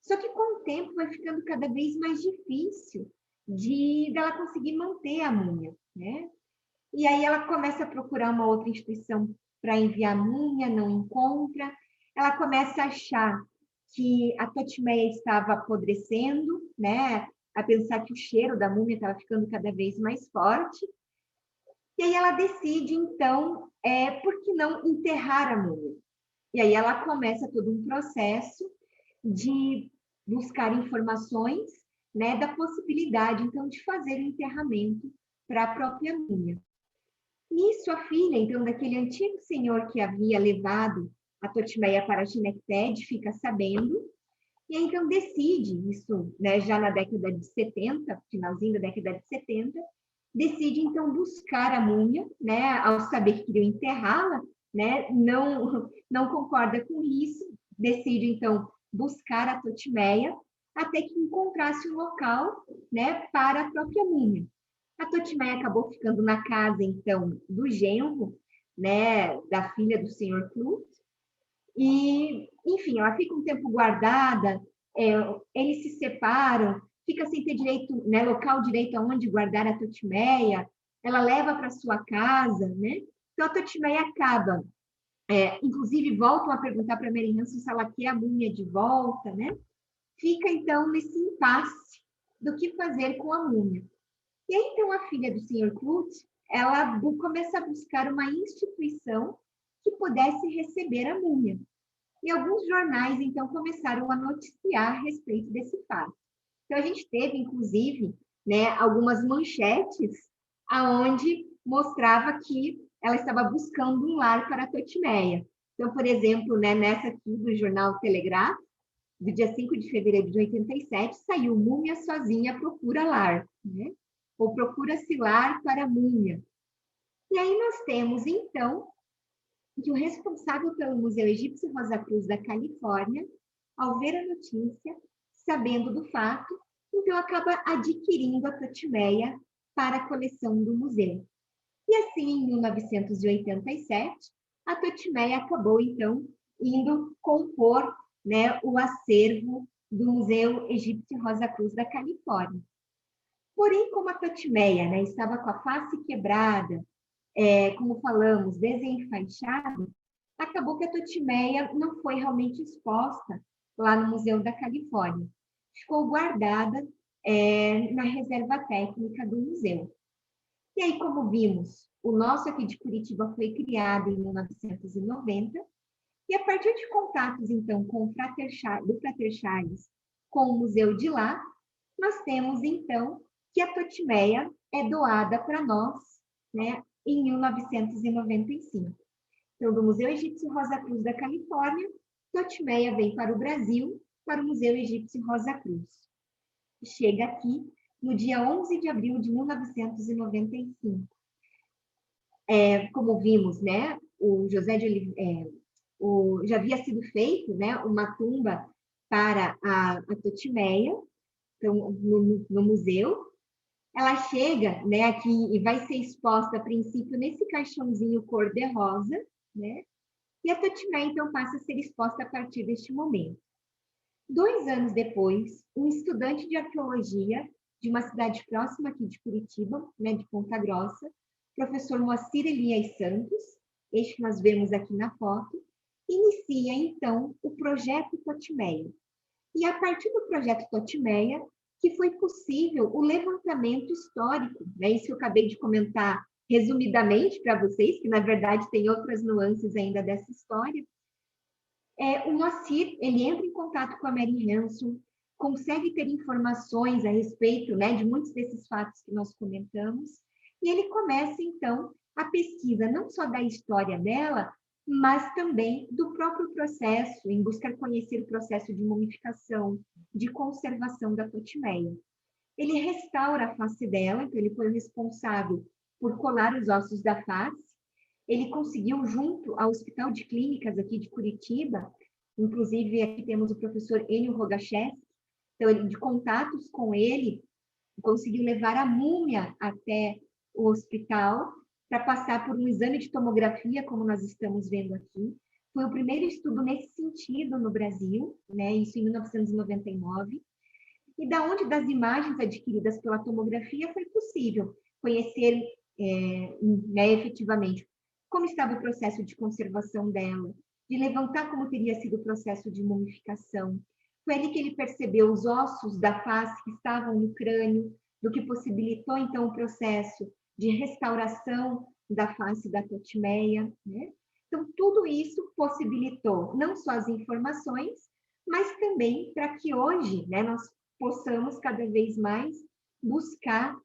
só que com o tempo vai ficando cada vez mais difícil dela conseguir manter a múmia, né? E aí ela começa a procurar uma outra instituição para enviar a múmia, não encontra. Ela começa a achar que a Totimeia estava apodrecendo, né? A pensar que o cheiro da múmia estava ficando cada vez mais forte. E aí ela decide, então, por que não enterrar a múmia? E aí ela começa todo um processo de buscar informações, né, da possibilidade, então, de fazer o enterramento para a própria múmia. Nisso, a filha, então, daquele antigo senhor que havia levado a Totimeia para Schenectady, fica sabendo, e aí, então, decide, isso, né, já na década de 70, finalzinho da década de 70, decide, então, buscar a múmia, né, ao saber que queria enterrá-la, né, não concorda com isso, decide, então, buscar a Totimeia, até que encontrasse um local, né, para a própria múmia. A Totimeia acabou ficando na casa, então, do genro, né, da filha do senhor Clute, e, enfim, ela fica um tempo guardada, eles se separam, fica sem ter direito, né, local direito aonde guardar a Totimeia, ela leva para sua casa, né? Então a Totimeia acaba, inclusive voltam a perguntar para Mary Hanson se ela quer a múmia de volta, né? Fica então nesse impasse do que fazer com a múmia. E aí então a filha do Sr. Clute, ela começa a buscar uma instituição que pudesse receber a múmia. E alguns jornais, então, começaram a noticiar a respeito desse fato. Então, a gente teve, inclusive, né, algumas manchetes aonde mostrava que ela estava buscando um lar para a Totimeia. Então, por exemplo, né, nessa aqui do jornal Telegraph, do dia 5 de fevereiro de 87, saiu Múmia sozinha procura lar, né? Ou procura-se lar para múmia. E aí nós temos, então, que o responsável pelo Museu Egípcio Rosa Cruz da Califórnia, ao ver a notícia, sabendo do fato, então acaba adquirindo a Totimeia para a coleção do museu. E assim, em 1987, a Totimeia acabou, então, indo compor, né, o acervo do Museu Egípcio Rosa Cruz da Califórnia. Porém, como a Totimeia, né, estava com a face quebrada, como falamos, desenfaixada, acabou que a Totimeia não foi realmente exposta lá no Museu da Califórnia. Ficou guardada na reserva técnica do museu. E aí, como vimos, o nosso aqui de Curitiba foi criado em 1990, e a partir de contatos, então, com o Frater Charles, com o museu de lá, nós temos, então, que a Totimeia é doada para nós, né, em 1995. Então, do Museu Egípcio Rosa Cruz da Califórnia, Totimeia vem para o Brasil, para o Museu Egípcio Rosa Cruz. Chega aqui no dia 11 de abril de 1995. Como vimos, né, o José de Oliveira, já havia sido feito, né, uma tumba para a Totimeia, então, no museu. Ela chega, né, aqui e vai ser exposta a princípio nesse caixãozinho cor-de-rosa, né? E a Totimeia, então, passa a ser exposta a partir deste momento. 2 anos depois, um estudante de arqueologia de uma cidade próxima aqui de Curitiba, né, de Ponta Grossa, professor Moacir Elias Santos, este que nós vemos aqui na foto, inicia, então, o projeto Totimeia. E a partir do projeto Totimeia, que foi possível o levantamento histórico, né? Isso que eu acabei de comentar resumidamente para vocês, que na verdade tem outras nuances ainda dessa história. O Moacir, ele entra em contato com a Mary Hanson, consegue ter informações a respeito, né, de muitos desses fatos que nós comentamos, e ele começa, então, a pesquisa não só da história dela, mas também do próprio processo, em buscar conhecer o processo de mumificação, de conservação da Totimeia. Ele restaura a face dela, então ele foi o responsável por colar os ossos da face. Ele conseguiu, junto ao Hospital de Clínicas aqui de Curitiba, inclusive aqui temos o professor Enio Rogacheski, então ele, de contatos com ele, conseguiu levar a múmia até o hospital para passar por um exame de tomografia, como nós estamos vendo aqui. Foi o primeiro estudo nesse sentido no Brasil, né? Isso em 1999. E da onde das imagens adquiridas pela tomografia foi possível conhecer né, efetivamente como estava o processo de conservação dela, de levantar como teria sido o processo de mumificação. Foi ali que ele percebeu os ossos da face que estavam no crânio, do que possibilitou, então, o processo de restauração da face da Totimeia, né? Então, tudo isso possibilitou não só as informações, mas também para que hoje, né, nós possamos cada vez mais buscar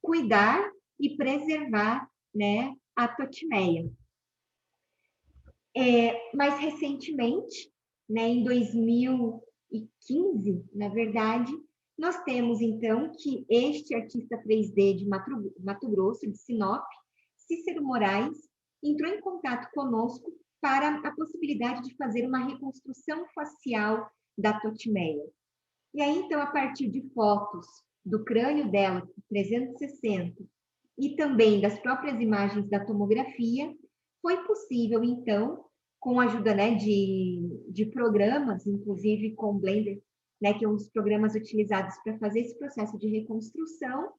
cuidar e preservar, né, a Totimeia. Mais recentemente, né, em 2015, na verdade, nós temos, então, que este artista 3D de Mato Grosso, de Sinop, Cícero Moraes, entrou em contato conosco para a possibilidade de fazer uma reconstrução facial da Totimeia. E aí, então, a partir de fotos do crânio dela, 360, e também das próprias imagens da tomografia, foi possível, então, com a ajuda, né, de programas, inclusive com o Blender, né, que é um dos programas utilizados para fazer esse processo de reconstrução,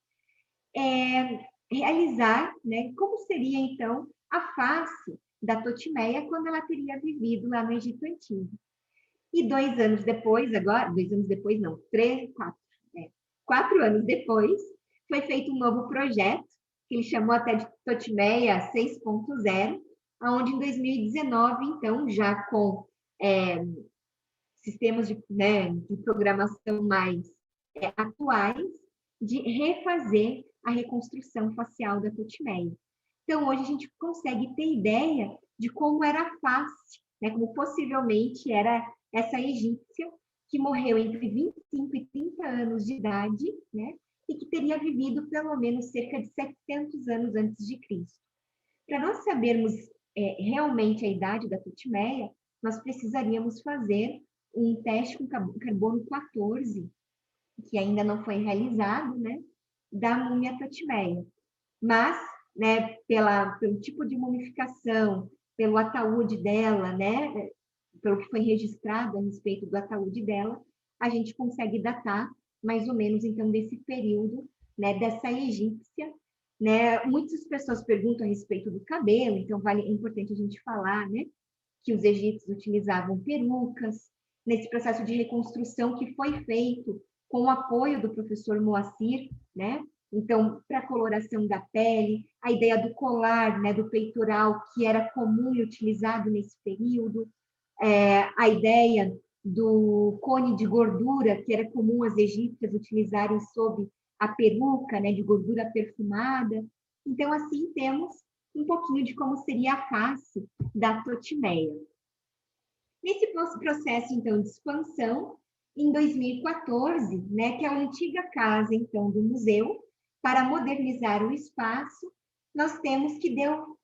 realizar, né, como seria, então, a face da Totimeia quando ela teria vivido lá no Egito Antigo. E 2 anos depois, agora, 2 anos depois não, 4 anos depois, foi feito um novo projeto, que ele chamou até de Totimeia 6.0, onde em 2019, então, já com sistemas né, de programação mais atuais, de refazer a reconstrução facial da Totimeia. Então, hoje a gente consegue ter ideia de como era a face, né, como possivelmente era essa egípcia que morreu entre 25 e 30 anos de idade, né, e que teria vivido pelo menos cerca de 700 anos antes de Cristo. Para nós sabermos realmente a idade da Totimeia, nós precisaríamos fazer um teste com carbono 14, que ainda não foi realizado, né, da múmia Totimeia. Mas, né, pelo tipo de mumificação, pelo ataúde dela, né, pelo que foi registrado a respeito do ataúde dela, a gente consegue datar mais ou menos, então, desse período, né, dessa egípcia, né? Muitas pessoas perguntam a respeito do cabelo, então é importante a gente falar, né, que os egípcios utilizavam perucas, nesse processo de reconstrução que foi feito com o apoio do professor Moacir, né? Então, para a coloração da pele, a ideia do colar, né, do peitoral, que era comum e utilizado nesse período, a ideia do cone de gordura, que era comum as egípcias utilizarem sob a peruca, né, de gordura perfumada. Então, assim, temos um pouquinho de como seria a face da Totimeia. Nesse processo, então, de expansão, em 2014, né, que é a antiga casa, então, do museu, para modernizar o espaço, nós temos que deu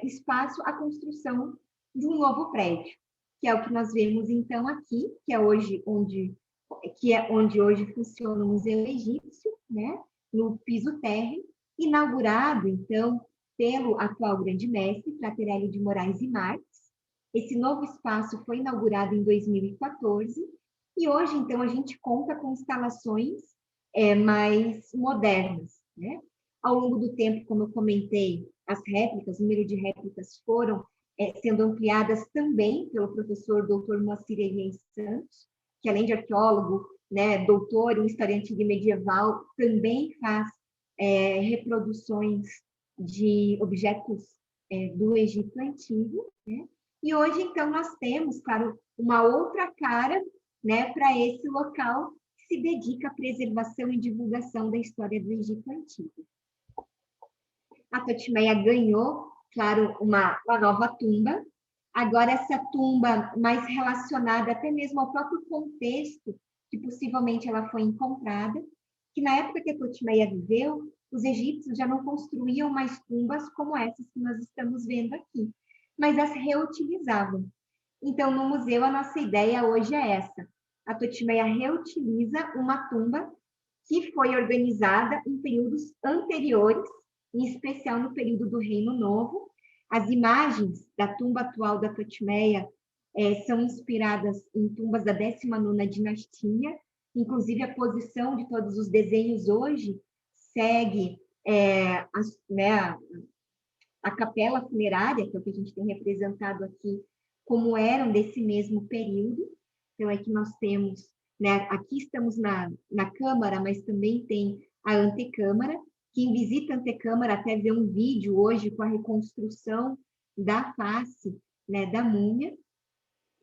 espaço à construção de um novo prédio, que é o que nós vemos, então, aqui, que é hoje onde hoje funciona o Museu Egípcio, né, no piso térreo, inaugurado, então, pelo atual grande mestre, Fraterelli de Moraes e Marques. Esse novo espaço foi inaugurado em 2014, e hoje, então, a gente conta com instalações mais modernas, né? Ao longo do tempo, como eu comentei, as réplicas, o número de réplicas foram sendo ampliadas também pelo professor Dr. Moacir Henrique Santos, que além de arqueólogo, né, doutor em História Antiga e Medieval, também faz reproduções de objetos do Egito Antigo, né? E hoje, então, nós temos, claro, uma outra cara, né, para esse local que se dedica à preservação e divulgação da história do Egito Antigo. A Totimeia ganhou, claro, uma nova tumba. Agora, essa tumba mais relacionada até mesmo ao próprio contexto que possivelmente ela foi encontrada, que na época que a Totimeia viveu, os egípcios já não construíam mais tumbas como essas que nós estamos vendo aqui, mas as reutilizavam. Então, no museu, a nossa ideia hoje é essa. A Totimeia reutiliza uma tumba que foi organizada em períodos anteriores, em especial no período do Reino Novo. As imagens da tumba atual da Totimeia são inspiradas em tumbas da 19ª dinastia, inclusive a posição de todos os desenhos hoje segue a capela funerária, que é o que a gente tem representado aqui, como eram desse mesmo período. Então, aqui nós temos, né, aqui estamos na câmara, mas também tem a antecâmara. Quem visita a antecâmara até vê um vídeo hoje com a reconstrução da face, né, da múmia.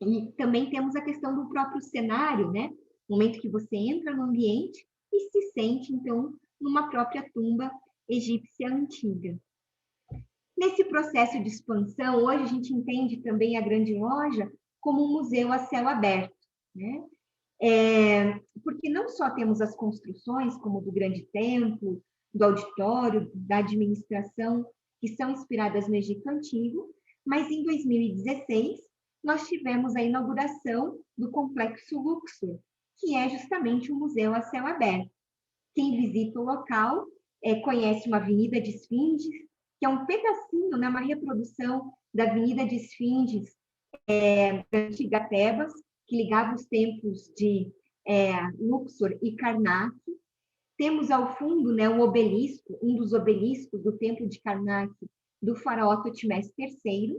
E também temos a questão do próprio cenário, né? No momento que você entra no ambiente e se sente, então, numa própria tumba egípcia antiga. Nesse processo de expansão, hoje a gente entende também a Grande Loja como um museu a céu aberto, né? Porque não só temos as construções, como do Grande Templo, do auditório, da administração, que são inspiradas no Egito Antigo, mas em 2016 nós tivemos a inauguração do Complexo Luxor, que é justamente um museu a céu aberto. Quem visita o local conhece uma Avenida de Esfinges, que é um pedacinho, né, uma reprodução da Avenida de Esfinges da antiga Tebas, que ligava os templos de Luxor e Karnak. Temos ao fundo, né, um obelisco, um dos obeliscos do templo de Karnak, do faraó Totmés III.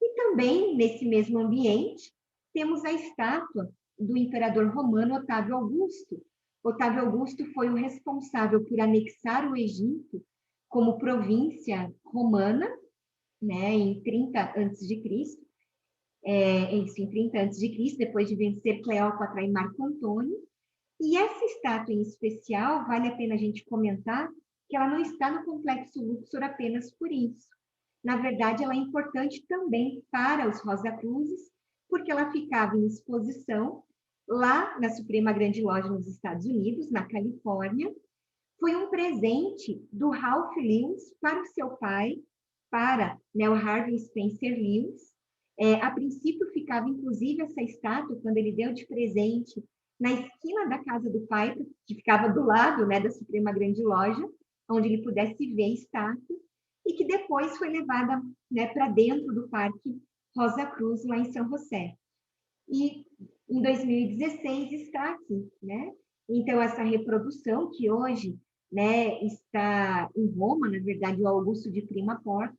E também, nesse mesmo ambiente, temos a estátua do imperador romano Otávio Augusto. Otávio Augusto foi o responsável por anexar o Egito como província romana, né, em 30 a.C., em 30 a.C., depois de vencer Cleópatra e Marco Antônio. E essa estátua em especial, vale a pena a gente comentar que ela não está no Complexo Luxor apenas por isso. Na verdade, ela é importante também para os Rosacruzes, porque ela ficava em exposição lá na Suprema Grande Loja nos Estados Unidos, na Califórnia. Foi um presente do Ralph Lewis para o seu pai, para, né, o Harvey Spencer Lewis. A princípio ficava, inclusive, essa estátua, quando ele deu de presente, na esquina da casa do pai, que ficava do lado, né, da Suprema Grande Loja, onde ele pudesse ver a estátua, e que depois foi levada, né, para dentro do Parque Rosa Cruz, lá em São José. E em 2016 está aqui, né? Então, essa reprodução que hoje, né, está em Roma, na verdade, o Augusto de Prima Porta,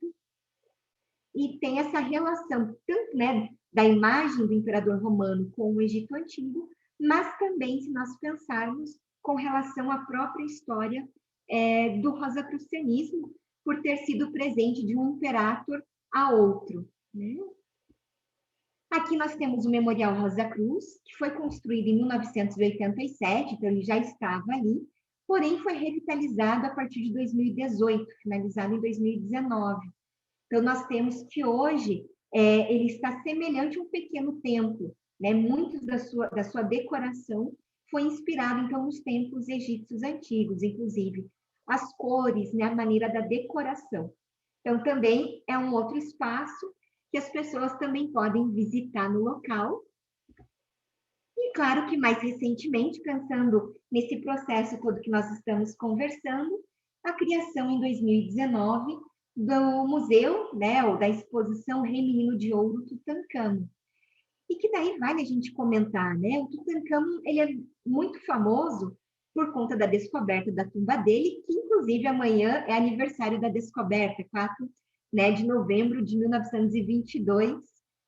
e tem essa relação tanto, né, da imagem do imperador romano com o Egito Antigo, mas também, se nós pensarmos, com relação à própria história do rosacrucianismo, por ter sido presente de um imperator a outro, né? Aqui nós temos o Memorial Rosa Cruz, que foi construído em 1987, então ele já estava ali, porém foi revitalizado a partir de 2018, finalizado em 2019. Então, nós temos que hoje ele está semelhante a um pequeno templo, né? Muitos da sua decoração foi inspirado, então, nos templos egípcios antigos, inclusive as cores, né? A maneira da decoração. Então, também é um outro espaço que as pessoas também podem visitar no local. E claro que mais recentemente, pensando nesse processo todo que nós estamos conversando, a criação em 2019 do museu, né, ou da exposição Rei Menino de Ouro Tutancâmon. E que daí vale a gente comentar, né? O Tutancâmon, ele é muito famoso por conta da descoberta da tumba dele, que inclusive amanhã é aniversário da descoberta, 4, né, de novembro de 1922.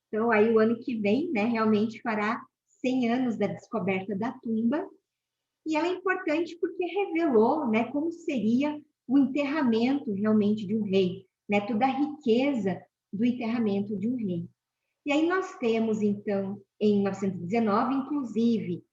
Então, aí o ano que vem, né, realmente fará 100 anos da descoberta da tumba. E ela é importante porque revelou, né, como seria o enterramento realmente de um rei, né, toda a riqueza do enterramento de um rei. E aí nós temos, então, em 1919, inclusive,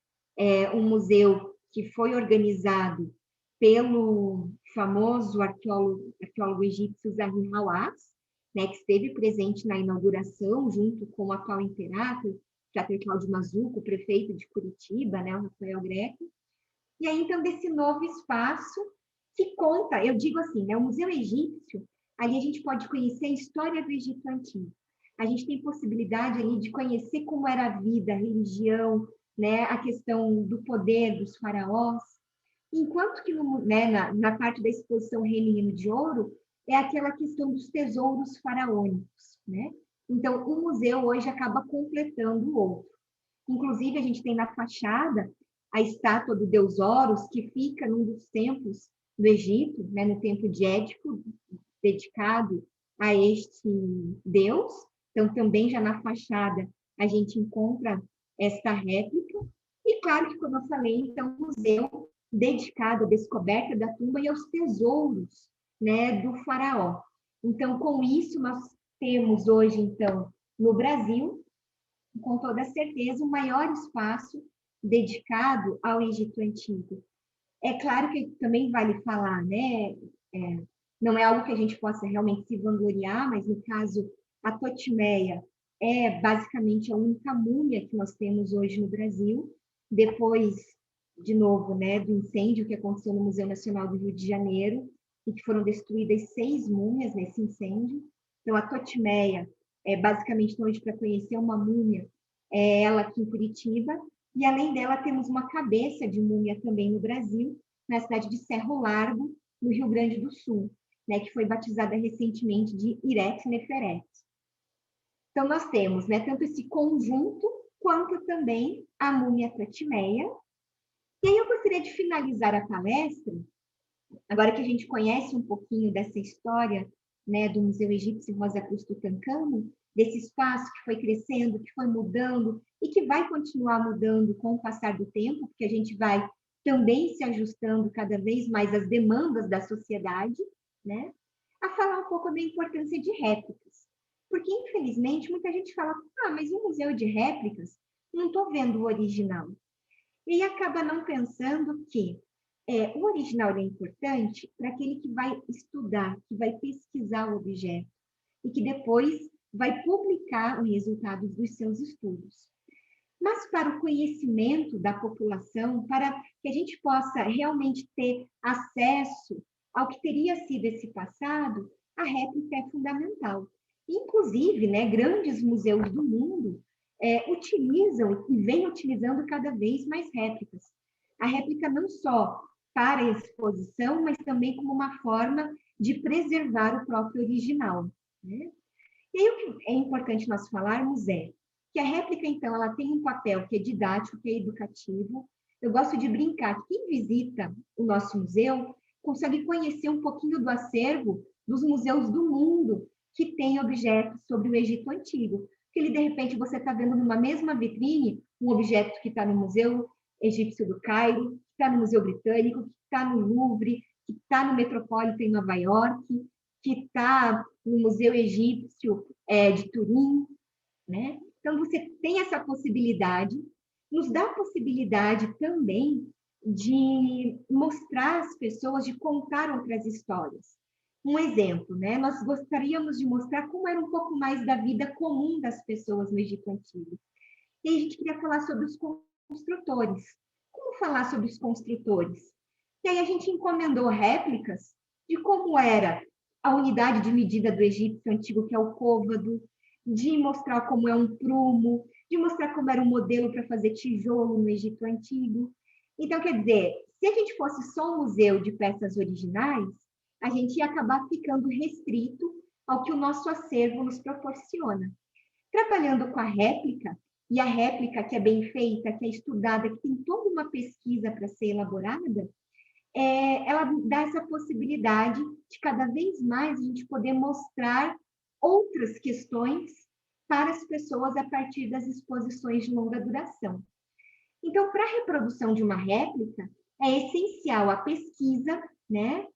um museu que foi organizado pelo famoso arqueólogo egípcio Zahi Hawass, né, que esteve presente na inauguração, junto com o atual imperator, Frater Cláudio Mazuco, prefeito de Curitiba, né, o Rafael Greco. E aí, então, desse novo espaço que conta, eu digo assim, né, o Museu Egípcio, ali a gente pode conhecer a história do Egito Antigo. A gente tem possibilidade ali de conhecer como era a vida, a religião, né, a questão do poder dos faraós. Enquanto que né, na parte da exposição Rei Menino de Ouro, é aquela questão dos tesouros faraônicos, né? Então, o museu hoje acaba completando o outro. Inclusive, a gente tem na fachada a estátua do deus Horus, que fica num dos templos do Egito, né, no templo de Édipo, dedicado a este deus. Então, também já na fachada a gente encontra esta réplica. E claro que, como eu falei, então, um museu dedicado à descoberta da tumba e aos tesouros, né, do faraó. Então, com isso, nós temos hoje, então, no Brasil, com toda certeza, o maior espaço dedicado ao Egito Antigo. É claro que também vale falar, né? Não é algo que a gente possa realmente se vangloriar, mas no caso, a Totimeia é basicamente a única múmia que nós temos hoje no Brasil, depois, de novo, né, do incêndio que aconteceu no Museu Nacional do Rio de Janeiro, e que foram destruídas 6 múmias nesse incêndio. Então, a Totimeia, basicamente, hoje, para conhecer uma múmia, é ela aqui em Curitiba, e além dela, temos uma cabeça de múmia também no Brasil, na cidade de Cerro Largo, no Rio Grande do Sul, né, que foi batizada recentemente de Irex Neferet. Então, nós temos, né, tanto esse conjunto, quanto também a múmia Totimeia. E aí eu gostaria de finalizar a palestra, agora que a gente conhece um pouquinho dessa história, né, do Museu Egípcio Rosa Cruz Tutancâmon, desse espaço que foi crescendo, que foi mudando e que vai continuar mudando com o passar do tempo, porque a gente vai também se ajustando cada vez mais às demandas da sociedade, né, a falar um pouco da importância de réplicas. Porque, infelizmente, muita gente fala, mas um museu de réplicas, não estou vendo o original. E acaba não pensando que o original é importante para aquele que vai estudar, que vai pesquisar o objeto e que depois vai publicar os resultados dos seus estudos. Mas para o conhecimento da população, para que a gente possa realmente ter acesso ao que teria sido esse passado, a réplica é fundamental. Inclusive, né, grandes museus do mundo utilizam e vêm utilizando cada vez mais réplicas. A réplica não só para a exposição, mas também como uma forma de preservar o próprio original, né? E aí, o que é importante nós falarmos é que a réplica, então, ela tem um papel que é didático, que é educativo. Eu gosto de brincar que quem visita o nosso museu consegue conhecer um pouquinho do acervo dos museus do mundo que tem objetos sobre o Egito Antigo. Porque, de repente, você está vendo numa mesma vitrine um objeto que está no Museu Egípcio do Cairo, que está no Museu Britânico, que está no Louvre, que está no Metropolitan em Nova York, que está no Museu Egípcio de Turim, né? Então, você tem essa possibilidade, nos dá a possibilidade também de mostrar às pessoas, de contar outras histórias. Um exemplo, né? Nós gostaríamos de mostrar como era um pouco mais da vida comum das pessoas no Egito Antigo. E a gente queria falar sobre os construtores. Como falar sobre os construtores? E aí a gente encomendou réplicas de como era a unidade de medida do egípcio antigo, que é o côvado, de mostrar como é um prumo, de mostrar como era um modelo para fazer tijolo no Egito Antigo. Então, quer dizer, se a gente fosse só um museu de peças originais, a gente ia acabar ficando restrito ao que o nosso acervo nos proporciona. Trabalhando com a réplica, e a réplica que é bem feita, que é estudada, que tem toda uma pesquisa para ser elaborada, ela dá essa possibilidade de cada vez mais a gente poder mostrar outras questões para as pessoas a partir das exposições de longa duração. Então, para a reprodução de uma réplica, é essencial a pesquisa, né?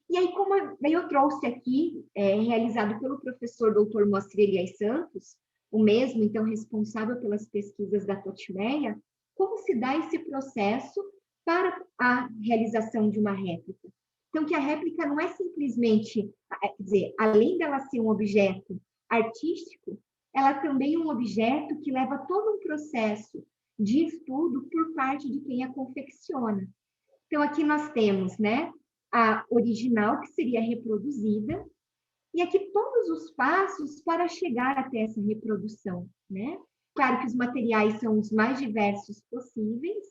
E aí, como eu trouxe aqui, realizado pelo professor Dr. Moacir Elias Santos, o mesmo, então, responsável pelas pesquisas da Totmeia, como se dá esse processo para a realização de uma réplica. Então, que a réplica não é simplesmente, quer dizer, além dela ser um objeto artístico, ela também é um objeto que leva todo um processo de estudo por parte de quem a confecciona. Então, aqui nós temos, né, a original, que seria reproduzida, e aqui todos os passos para chegar até essa reprodução, né? Claro que os materiais são os mais diversos possíveis.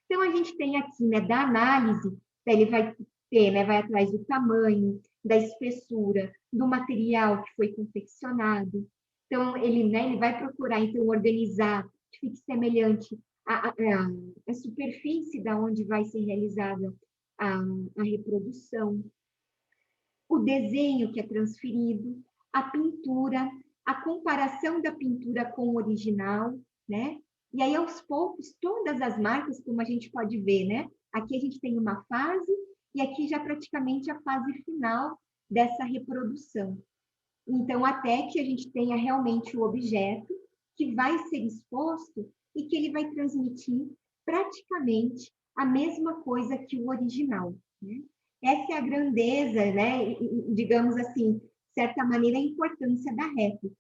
Então, a gente tem aqui, né, da análise, ele vai ter, né, vai atrás do tamanho, da espessura, do material que foi confeccionado. Então, ele vai procurar, então, organizar, que fique semelhante à superfície da onde vai ser realizada a reprodução, o desenho que é transferido, a pintura, a comparação da pintura com o original, né? E aí, aos poucos, todas as marcas, como a gente pode ver, né? Aqui a gente tem uma fase e aqui já praticamente a fase final dessa reprodução. Então, até que a gente tenha realmente o objeto que vai ser exposto e que ele vai transmitir praticamente a mesma coisa que o original, né? Essa é a grandeza, né? Digamos assim, de certa maneira, a importância da réplica.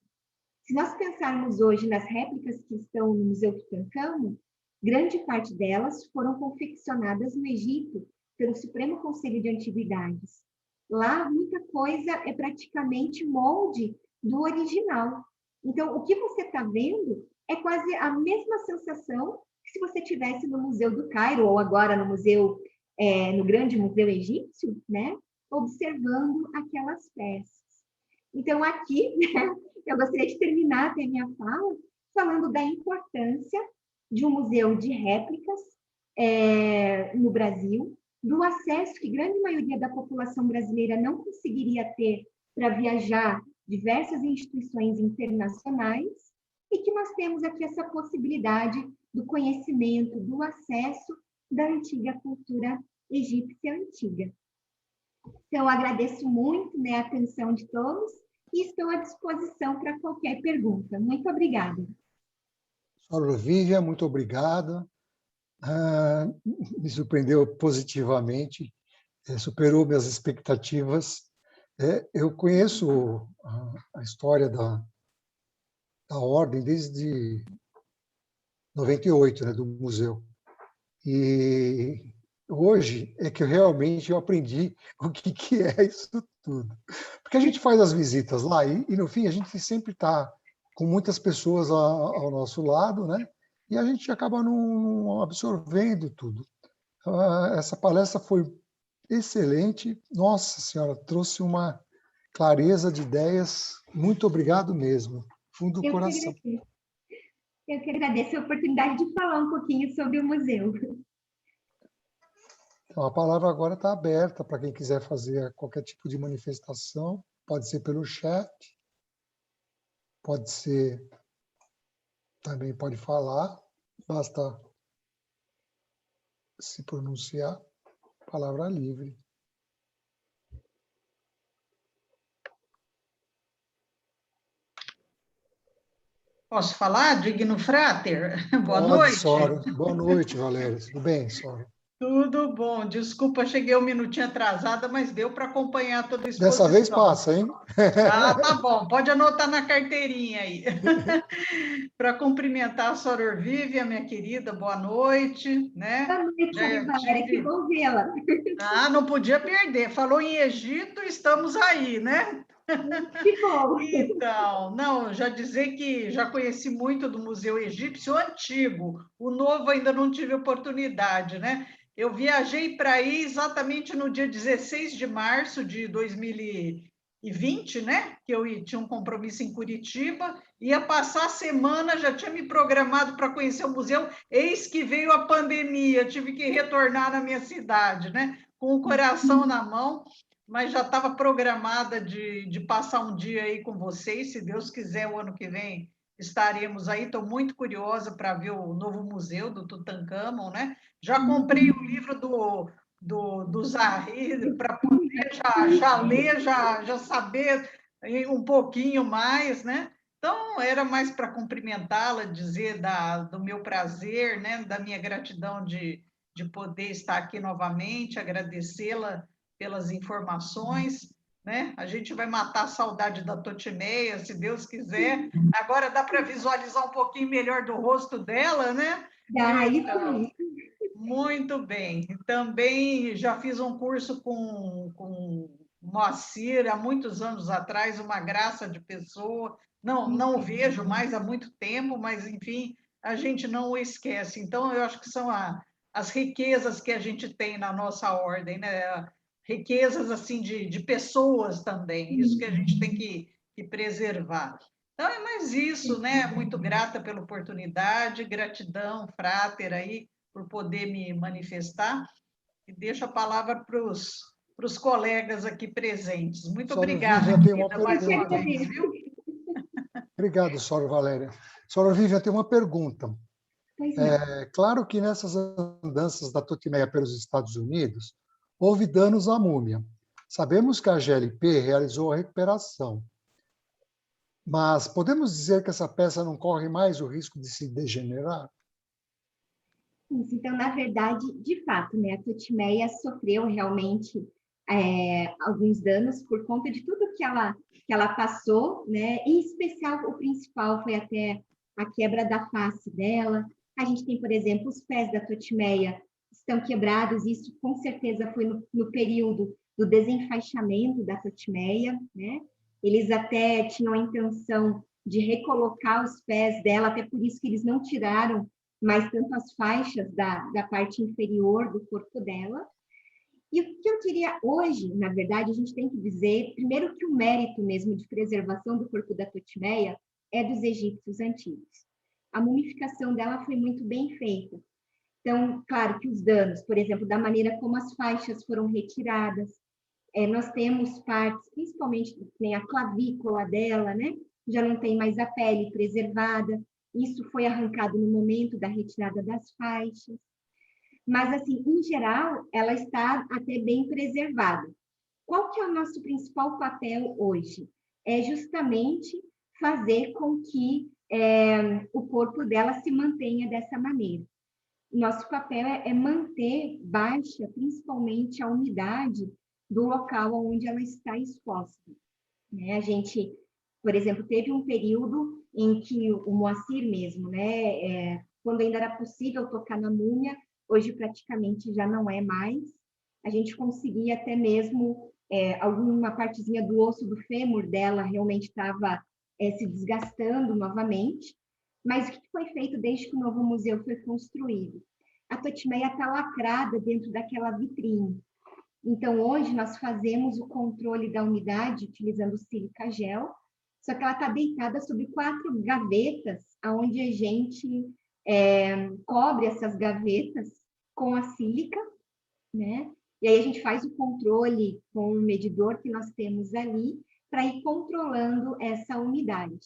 Se nós pensarmos hoje nas réplicas que estão no Museu Tutancâmon, grande parte delas foram confeccionadas no Egito pelo Supremo Conselho de Antiguidades. Lá, muita coisa é praticamente molde do original. Então, o que você está vendo é quase a mesma sensação que se você estivesse no Museu do Cairo, ou agora no museu, no grande museu egípcio, né? Observando aquelas peças. Então, aqui, né, eu gostaria de terminar até minha fala falando da importância de um museu de réplicas no Brasil, do acesso que grande maioria da população brasileira não conseguiria ter para viajar diversas instituições internacionais, e que nós temos aqui essa possibilidade do conhecimento, do acesso da antiga cultura egípcia antiga. Então, eu agradeço muito, né, a atenção de todos e estou à disposição para qualquer pergunta. Muito obrigada. Senhora Vivian, muito obrigada. Me surpreendeu positivamente, superou minhas expectativas. Eu conheço a história da Ordem desde 98, né, do museu. E hoje é que eu realmente aprendi o que é isso tudo. Porque a gente faz as visitas lá e no fim, a gente sempre está com muitas pessoas ao nosso lado, né? E a gente acaba não absorvendo tudo. Essa palestra foi excelente. Nossa Senhora, trouxe uma clareza de ideias. Muito obrigado mesmo, fundo do coração. Eu que agradeço a oportunidade de falar um pouquinho sobre o museu. Então, a palavra agora está aberta para quem quiser fazer qualquer tipo de manifestação. Pode ser pelo chat, pode ser, também pode falar, basta se pronunciar, palavra livre. Posso falar, Digno Frater? Boa Pode, noite. Sora. Boa noite, Valéria. Tudo bem, Sora? Tudo bom. Desculpa, cheguei um minutinho atrasada, mas deu para acompanhar toda a exposição. Dessa vez passa, hein? Ah, tá bom. Pode anotar na carteirinha aí. Para cumprimentar a Soror Vivian, minha querida, boa noite. Né? Boa noite, Valéria, que bom vê-la. Ah, não podia perder. Falou em Egito, estamos aí, né? Que bom. Então, não, já dizer que já conheci muito do Museu Egípcio Antigo, o novo ainda não tive oportunidade, né? Eu viajei para aí exatamente no dia 16 de março de 2020, né? Que eu tinha um compromisso em Curitiba, ia passar a semana, já tinha me programado para conhecer o museu, eis que veio a pandemia, tive que retornar na minha cidade, né? Com o coração na mão, mas já estava programada de passar um dia aí com vocês, se Deus quiser, o ano que vem estaremos aí. Estou muito curiosa para ver o novo museu do Tutankhamon, né? Já comprei o livro do Zahir para poder já ler, já saber um pouquinho mais, né? Então, era mais para cumprimentá-la, dizer do meu prazer, né? Da minha gratidão de poder estar aqui novamente, agradecê-la pelas informações, né? A gente vai matar a saudade da Totimeia, se Deus quiser. Agora dá para visualizar um pouquinho melhor do rosto dela, né? Então, muito bem. Também já fiz um curso com Moacir há muitos anos atrás, uma graça de pessoa. Não o vejo mais há muito tempo, mas, enfim, a gente não o esquece. Então, eu acho que são as riquezas que a gente tem na nossa ordem, né? Riquezas assim de pessoas também, isso que a gente tem que preservar. Então, é mais isso, né? Muito grata pela oportunidade, gratidão, Frater, aí, por poder me manifestar, e deixo a palavra para os colegas aqui presentes. Muito Sora obrigada, Vivian, tem uma querida, mais uma pergunta. vez, viu? Obrigado, Sora Valéria. Sora Vivian, tem uma pergunta. É claro que nessas andanças da Totimeia pelos Estados Unidos, houve danos à múmia. Sabemos que a GLP realizou a recuperação, mas podemos dizer que essa peça não corre mais o risco de se degenerar? Isso, então, na verdade, de fato, né, a Totimeia sofreu realmente alguns danos por conta de tudo que ela passou, né? Em especial, o principal foi até a quebra da face dela. A gente tem, por exemplo, os pés da Totimeia estão quebrados, isso com certeza foi no período do desenfaixamento da Totimeia, né? Eles até tinham a intenção de recolocar os pés dela, até por isso que eles não tiraram mais tanto as faixas da parte inferior do corpo dela. E o que eu queria hoje, na verdade, a gente tem que dizer, primeiro, que o mérito mesmo de preservação do corpo da Totimeia é dos egípcios antigos. A mumificação dela foi muito bem feita. Então, claro que os danos, por exemplo, da maneira como as faixas foram retiradas, nós temos partes, principalmente tem a clavícula dela, né? Já não tem mais a pele preservada. Isso foi arrancado no momento da retirada das faixas. Mas, assim, em geral, ela está até bem preservada. Qual que é o nosso principal papel hoje? É justamente fazer com que o corpo dela se mantenha dessa maneira. Nosso papel é manter baixa, principalmente, a umidade do local onde ela está exposta. Né? A gente, por exemplo, teve um período em que o Moacir mesmo, né, quando ainda era possível tocar na múmia, hoje praticamente já não é mais. A gente conseguia até mesmo, alguma partezinha do osso do fêmur dela realmente estava se desgastando novamente. Mas o que foi feito desde que o novo museu foi construído? A Totimeia está lacrada dentro daquela vitrine. Então, hoje, nós fazemos o controle da umidade utilizando o sílica gel, só que ela está deitada sobre 4 gavetas, onde a gente cobre essas gavetas com a sílica, né? E aí a gente faz o controle com o medidor que nós temos ali, para ir controlando essa umidade.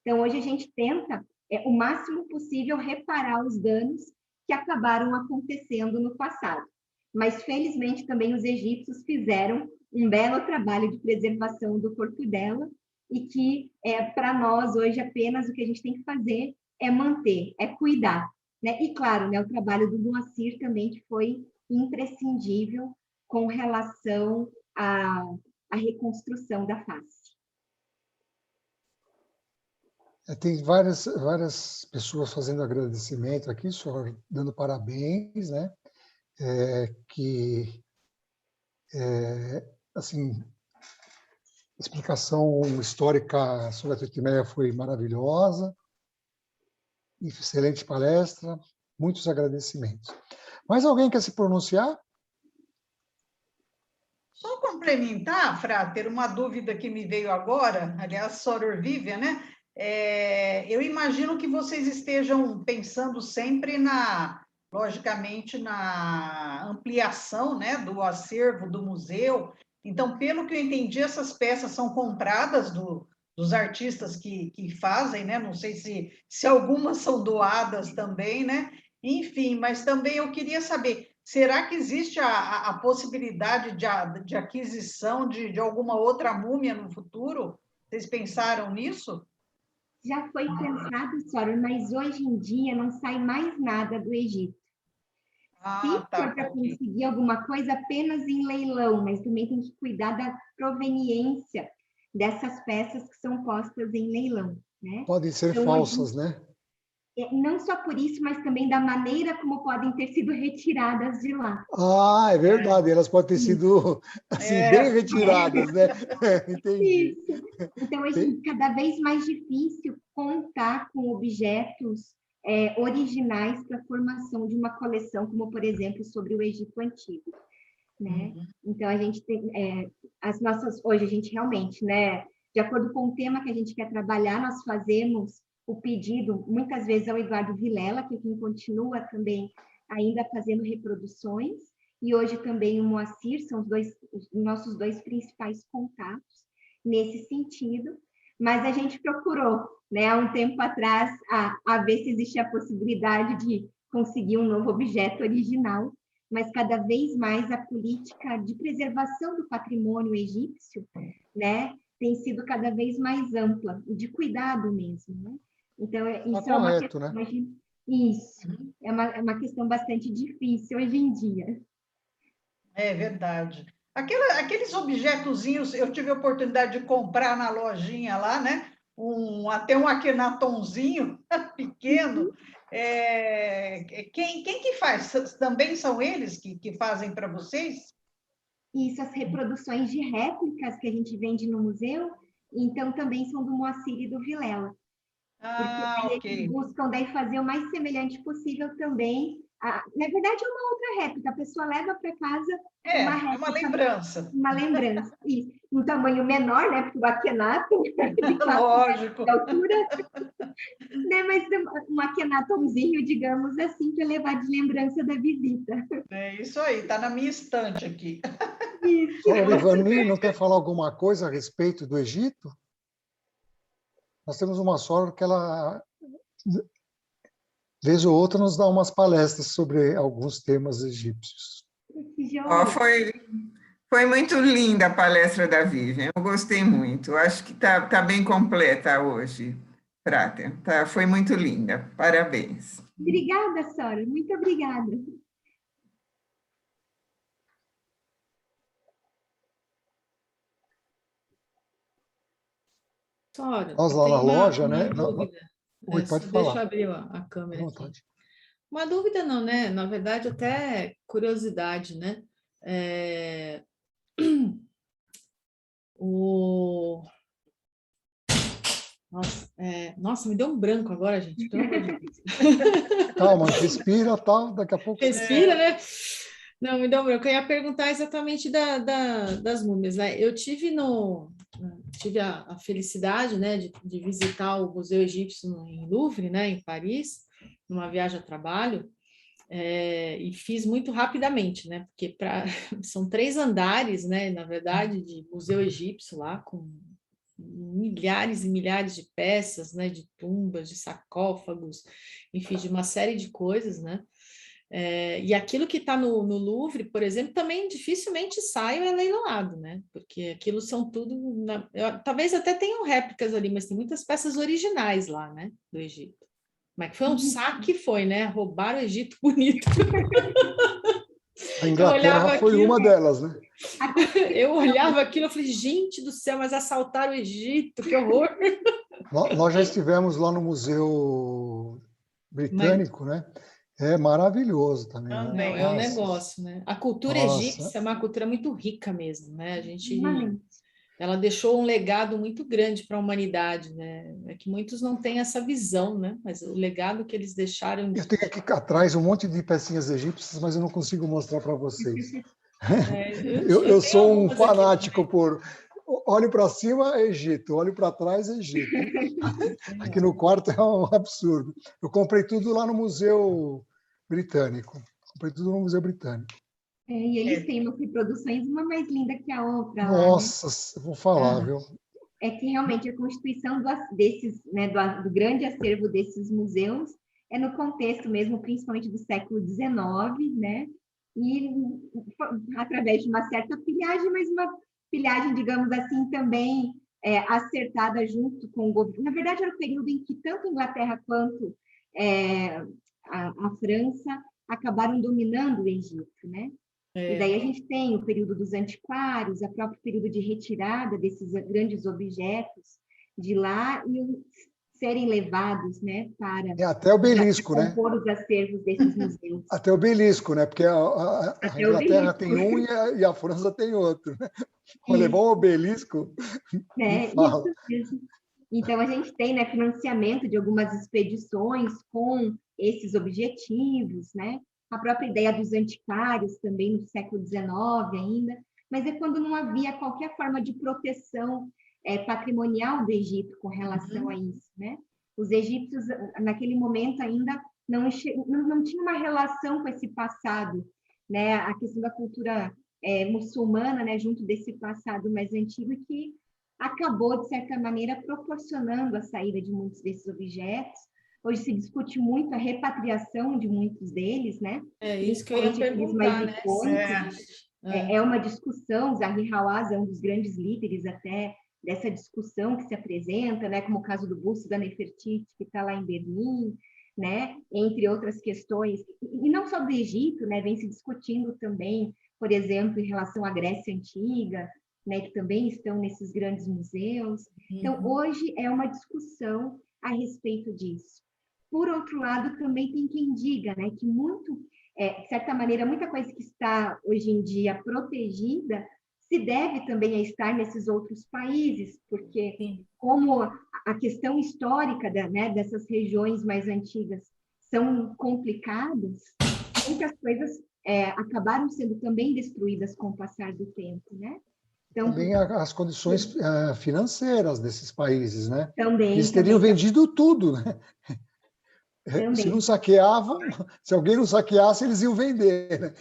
Então, hoje a gente tenta, o máximo possível, reparar os danos que acabaram acontecendo no passado. Mas, felizmente, também os egípcios fizeram um belo trabalho de preservação do corpo dela e que, para nós, hoje, apenas o que a gente tem que fazer é manter, é cuidar. Né? E, claro, né, o trabalho do Moacir também, que foi imprescindível com relação à reconstrução da face. Tem várias pessoas fazendo agradecimento aqui, só dando parabéns, né? Assim, a explicação histórica sobre a tritiméia foi maravilhosa, excelente palestra, muitos agradecimentos. Mais alguém quer se pronunciar? Só complementar, Frater, uma dúvida que me veio agora, aliás, Soror Vivian, né? Eu imagino que vocês estejam pensando sempre logicamente, na ampliação, né, do acervo do museu. Então, pelo que eu entendi, essas peças são compradas dos artistas que fazem, né? Não sei se algumas são doadas também, né? Enfim, mas também eu queria saber, será que existe a possibilidade de aquisição de alguma outra múmia no futuro? Vocês pensaram nisso? Já foi pensado, Sora, mas hoje em dia não sai mais nada do Egito. Se for para conseguir alguma coisa, apenas em leilão, mas também tem que cuidar da proveniência dessas peças que são postas em leilão, né? Podem ser então, falsas, né? Não só por isso, mas também da maneira como podem ter sido retiradas de lá. Ah, é verdade, elas podem ter sido assim, bem retiradas, né? Entendi. Isso. Então, hoje, cada vez mais difícil contar com objetos originais para a formação de uma coleção, como, por exemplo, sobre o Egito Antigo. Né? Então, a gente tem hoje a gente realmente, né, de acordo com o tema que a gente quer trabalhar, nós fazemos o pedido, muitas vezes, ao Eduardo Vilela, que é quem continua também ainda fazendo reproduções, e hoje também o Moacir, são os nossos dois principais contatos nesse sentido, mas a gente procurou, né, há um tempo atrás, a ver se existe a possibilidade de conseguir um novo objeto original, mas cada vez mais a política de preservação do patrimônio egípcio, né, tem sido cada vez mais ampla, e de cuidado mesmo, né? Então, isso é uma questão, né? Isso, é uma questão bastante difícil hoje em dia. É verdade. Aqueles objetozinhos, eu tive a oportunidade de comprar na lojinha lá, né? Até um Akhenatonzinho pequeno. Quem que faz? Também são eles que fazem para vocês? Isso, as reproduções de réplicas que a gente vende no museu, então também são do Moacir e do Vilela. Porque eles buscam daí fazer o mais semelhante possível também. Na verdade, é uma outra réplica. A pessoa leva para casa uma réplica. Uma lembrança. Uma lembrança, isso. Um tamanho menor, né? Porque o Akhenaton de 4 metros de altura. Né? Mas um Akhenatonzinho, digamos assim, para levar de lembrança da visita. É isso aí, está na minha estante aqui. Isso. A Ivani não quer falar alguma coisa a respeito do Egito? Nós temos uma sogra que ela, vez ou outra, nos dá umas palestras sobre alguns temas egípcios. Foi muito linda a palestra da Vivian, eu gostei muito. Acho que tá bem completa hoje, Frater. Foi muito linda, parabéns. Obrigada, Sora, muito obrigada. Sora, nós lá na loja, né? Oi, pode falar. Deixa eu abrir a câmera aqui. Uma dúvida não, né? Na verdade, até curiosidade, né? Nossa, me deu um branco agora, gente. Pelo amor de Deus. Calma, respira, tal, daqui a pouco... Respira, né? Não, me deu um branco. Eu ia perguntar exatamente das múmias, né? Eu tive a felicidade, né, de visitar o Museu Egípcio em Louvre, né, em Paris, numa viagem a trabalho, e fiz muito rapidamente, né, porque são 3 andares, né, na verdade, de Museu Egípcio lá, com milhares e milhares de peças, né, de tumbas, de sarcófagos, enfim, de uma série de coisas, né, e aquilo que está no Louvre, por exemplo, também dificilmente sai ou é leiloado, né? Porque aquilo são tudo... talvez até tenham réplicas ali, mas tem muitas peças originais lá, né? Do Egito. Mas foi um saque, foi, né? Roubaram o Egito bonito. A Inglaterra foi uma delas, né? Eu olhava aquilo e falei, gente do céu, mas assaltaram o Egito, que horror! Nós já estivemos lá no Museu Britânico, né? É maravilhoso também. Não, Né? é um negócio, né? A cultura egípcia é uma cultura muito rica mesmo, né? Ela deixou um legado muito grande para a humanidade, né? É que muitos não têm essa visão, né? Mas o legado que eles deixaram... Eu tenho aqui atrás um monte de pecinhas egípcias, mas eu não consigo mostrar para vocês. Eu sou um fanático por... Olho para cima, Egito. Olho para trás, Egito. Aqui no quarto é um absurdo. Eu comprei tudo lá no Museu Britânico. E eles têm umas reproduções, uma mais linda que a outra. Nossa, lá, né? Vou falar, viu? É que realmente a constituição desses, né, do grande acervo desses museus é no contexto mesmo, principalmente do século XIX, né? E através de uma certa pilhagem, mas uma pilhagem, digamos assim, também acertada junto com o governo. Na verdade, era o período em que tanto a Inglaterra quanto a França acabaram dominando o Egito, né? E daí a gente tem o período dos antiquários, o próprio período de retirada desses grandes objetos de lá e serem levados, né, para até o obelisco, né? compor os acervos desses museus. Até o obelisco, né? Porque a Inglaterra tem um e a França tem outro. Né? Vou levar um obelisco. Isso mesmo. Então, a gente tem, né, financiamento de algumas expedições com esses objetivos, né? A própria ideia dos antiquários também no século XIX ainda, mas é quando não havia qualquer forma de proteção patrimonial do Egito com relação a isso, né? Os egípcios, naquele momento, ainda não tinham uma relação com esse passado, né? A questão da cultura muçulmana, né, junto desse passado mais antigo, que acabou, de certa maneira, proporcionando a saída de muitos desses objetos. Hoje se discute muito a repatriação de muitos deles, né? É isso que eu ia perguntar, né? É uma discussão, Zahi Hawass é um dos grandes líderes até dessa discussão que se apresenta, né? Como o caso do busto da Nefertiti, que está lá em Berlim, né? Entre outras questões. E não só do Egito, né? Vem se discutindo também, por exemplo, em relação à Grécia Antiga, né? Que também estão nesses grandes museus. Então, hoje é uma discussão a respeito disso. Por outro lado, também tem quem diga, né, que de certa maneira, muita coisa que está hoje em dia protegida se deve também a estar nesses outros países, porque como a questão histórica né, dessas regiões mais antigas são complicadas, muitas coisas acabaram sendo também destruídas com o passar do tempo, né? Então, também as condições financeiras desses países, né? Também. Eles teriam vendido tudo, né? Também. Se não saqueavam, se alguém não saqueasse, eles iam vender, né?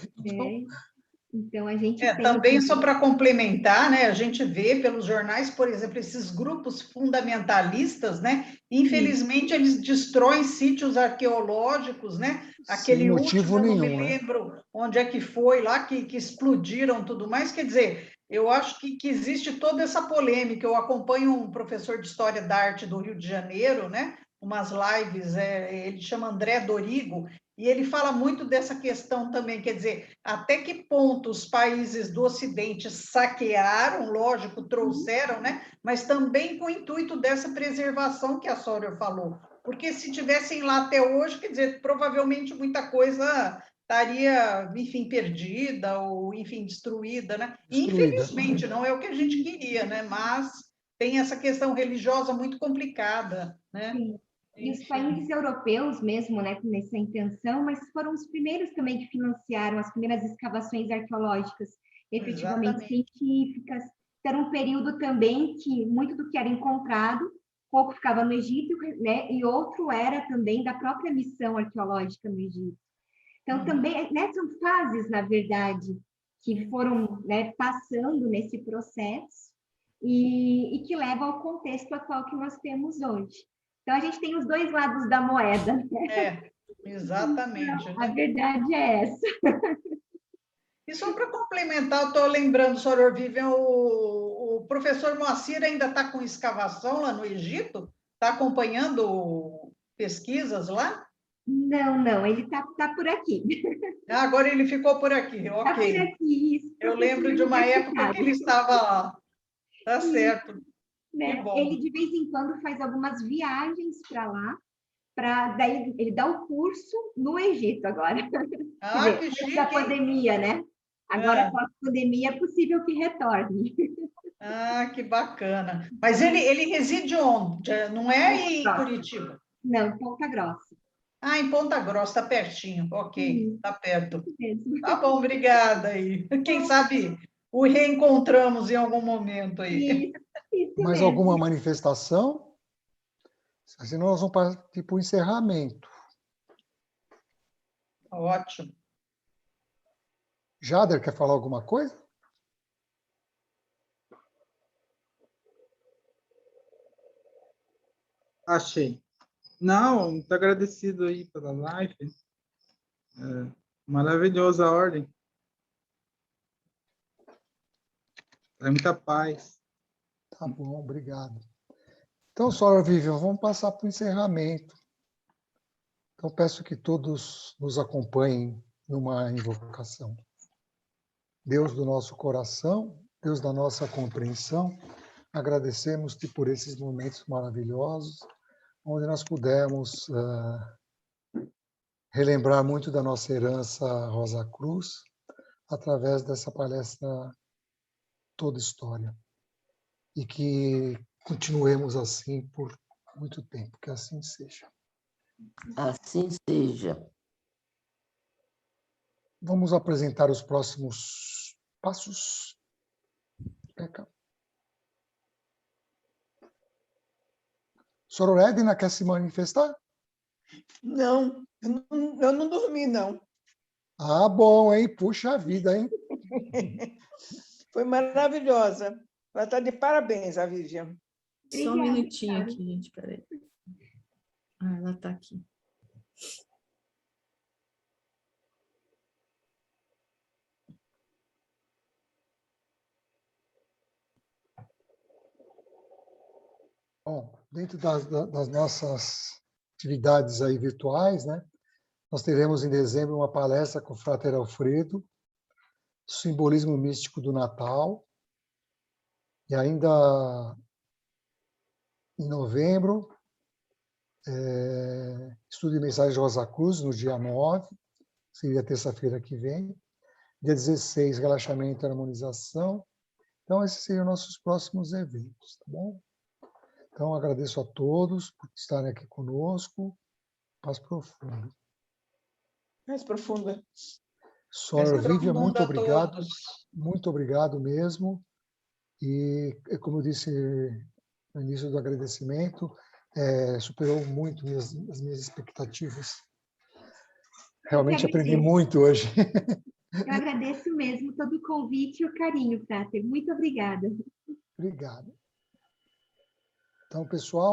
Então, a gente tem... Também, só para complementar, né, a gente vê pelos jornais, por exemplo, esses grupos fundamentalistas, né? Infelizmente, eles destroem sítios arqueológicos, né? Aquele último, eu não me lembro onde é que foi lá, que explodiram tudo mais. Quer dizer, eu acho que existe toda essa polêmica. Eu acompanho um professor de História da Arte do Rio de Janeiro, né? Umas lives, ele chama André Dorigo, e ele fala muito dessa questão também, quer dizer, até que ponto os países do Ocidente saquearam, lógico, trouxeram, né? Mas também com o intuito dessa preservação que a Sawyer falou, porque se tivessem lá até hoje, quer dizer, provavelmente muita coisa estaria, enfim, perdida ou, enfim, destruída, né? Infelizmente, não é o que a gente queria, né? Mas tem essa questão religiosa muito complicada, né? Sim. E os países europeus mesmo, né, com essa intenção, mas foram os primeiros também que financiaram as primeiras escavações arqueológicas efetivamente científicas. Era um período também que muito do que era encontrado, pouco ficava no Egito, né, e outro era também da própria missão arqueológica no Egito. Então, também, né, são fases, na verdade, que foram, né, passando nesse processo e que levam ao contexto atual que nós temos hoje. Então, a gente tem os dois lados da moeda. Né? Exatamente. Então, a verdade é essa. E só para complementar, eu estou lembrando, Soror Vivian, o professor Moacir ainda está com escavação lá no Egito? Está acompanhando pesquisas lá? Não, ele tá por aqui. Ah, agora ele ficou por aqui, Tá por ok. aqui, isso. Eu lembro de uma época que ele estava lá. Tá certo. Né? Que bom. Ele, de vez em quando, faz algumas viagens para lá, daí ele dá o curso no Egito agora. Ah, que Antes chique, da hein? pandemia, né? Agora, Ah. após a pandemia, é possível que retorne. Ah, que bacana. Mas ele reside onde? Não é em Curitiba? Não, Ponta Grossa. Ah, em Ponta Grossa, tá pertinho. Ok, tá perto. Mesmo. Tá bom, obrigada aí. Quem sabe o reencontramos em algum momento aí. Isso Mais mesmo. alguma manifestação? Senão nós vamos partir para o encerramento. Ótimo. Jader, quer falar alguma coisa? Achei. Não, muito agradecido aí pela live. Maravilhosa a ordem. É muita paz. Tá bom, obrigado. Então, Sora Vivian, vamos passar para o encerramento. Então, peço que todos nos acompanhem numa invocação. Deus do nosso coração, Deus da nossa compreensão, agradecemos-te por esses momentos maravilhosos, onde nós pudemos relembrar muito da nossa herança Rosa Cruz, através dessa palestra Toda História. E que continuemos assim por muito tempo, que assim seja. Assim seja. Vamos apresentar os próximos passos. Peca. Sora Edna quer se manifestar? Não, eu não dormi, não. Ah, bom, hein? Puxa vida, hein? Foi maravilhosa. Ela está de parabéns, a Vivian. Só um minutinho aqui, gente, peraí. Ah, ela está aqui. Bom, dentro das nossas atividades aí virtuais, né? Nós teremos em dezembro uma palestra com o Frater Alfredo, simbolismo místico do Natal. E ainda em novembro, estudo de mensagem de Rosa Cruz, no dia 9, seria terça-feira que vem. Dia 16, relaxamento e harmonização. Então, esses seriam nossos próximos eventos, tá bom? Então, agradeço a todos por estarem aqui conosco. Paz profunda. Mais profunda. Sora Vivian, muito obrigado. Todos. Muito obrigado mesmo. E, como eu disse no início do agradecimento, superou muito as minhas expectativas. Realmente aprendi muito hoje. Eu agradeço mesmo todo o convite e o carinho, Frater. Muito obrigada. Obrigado. Então, pessoal,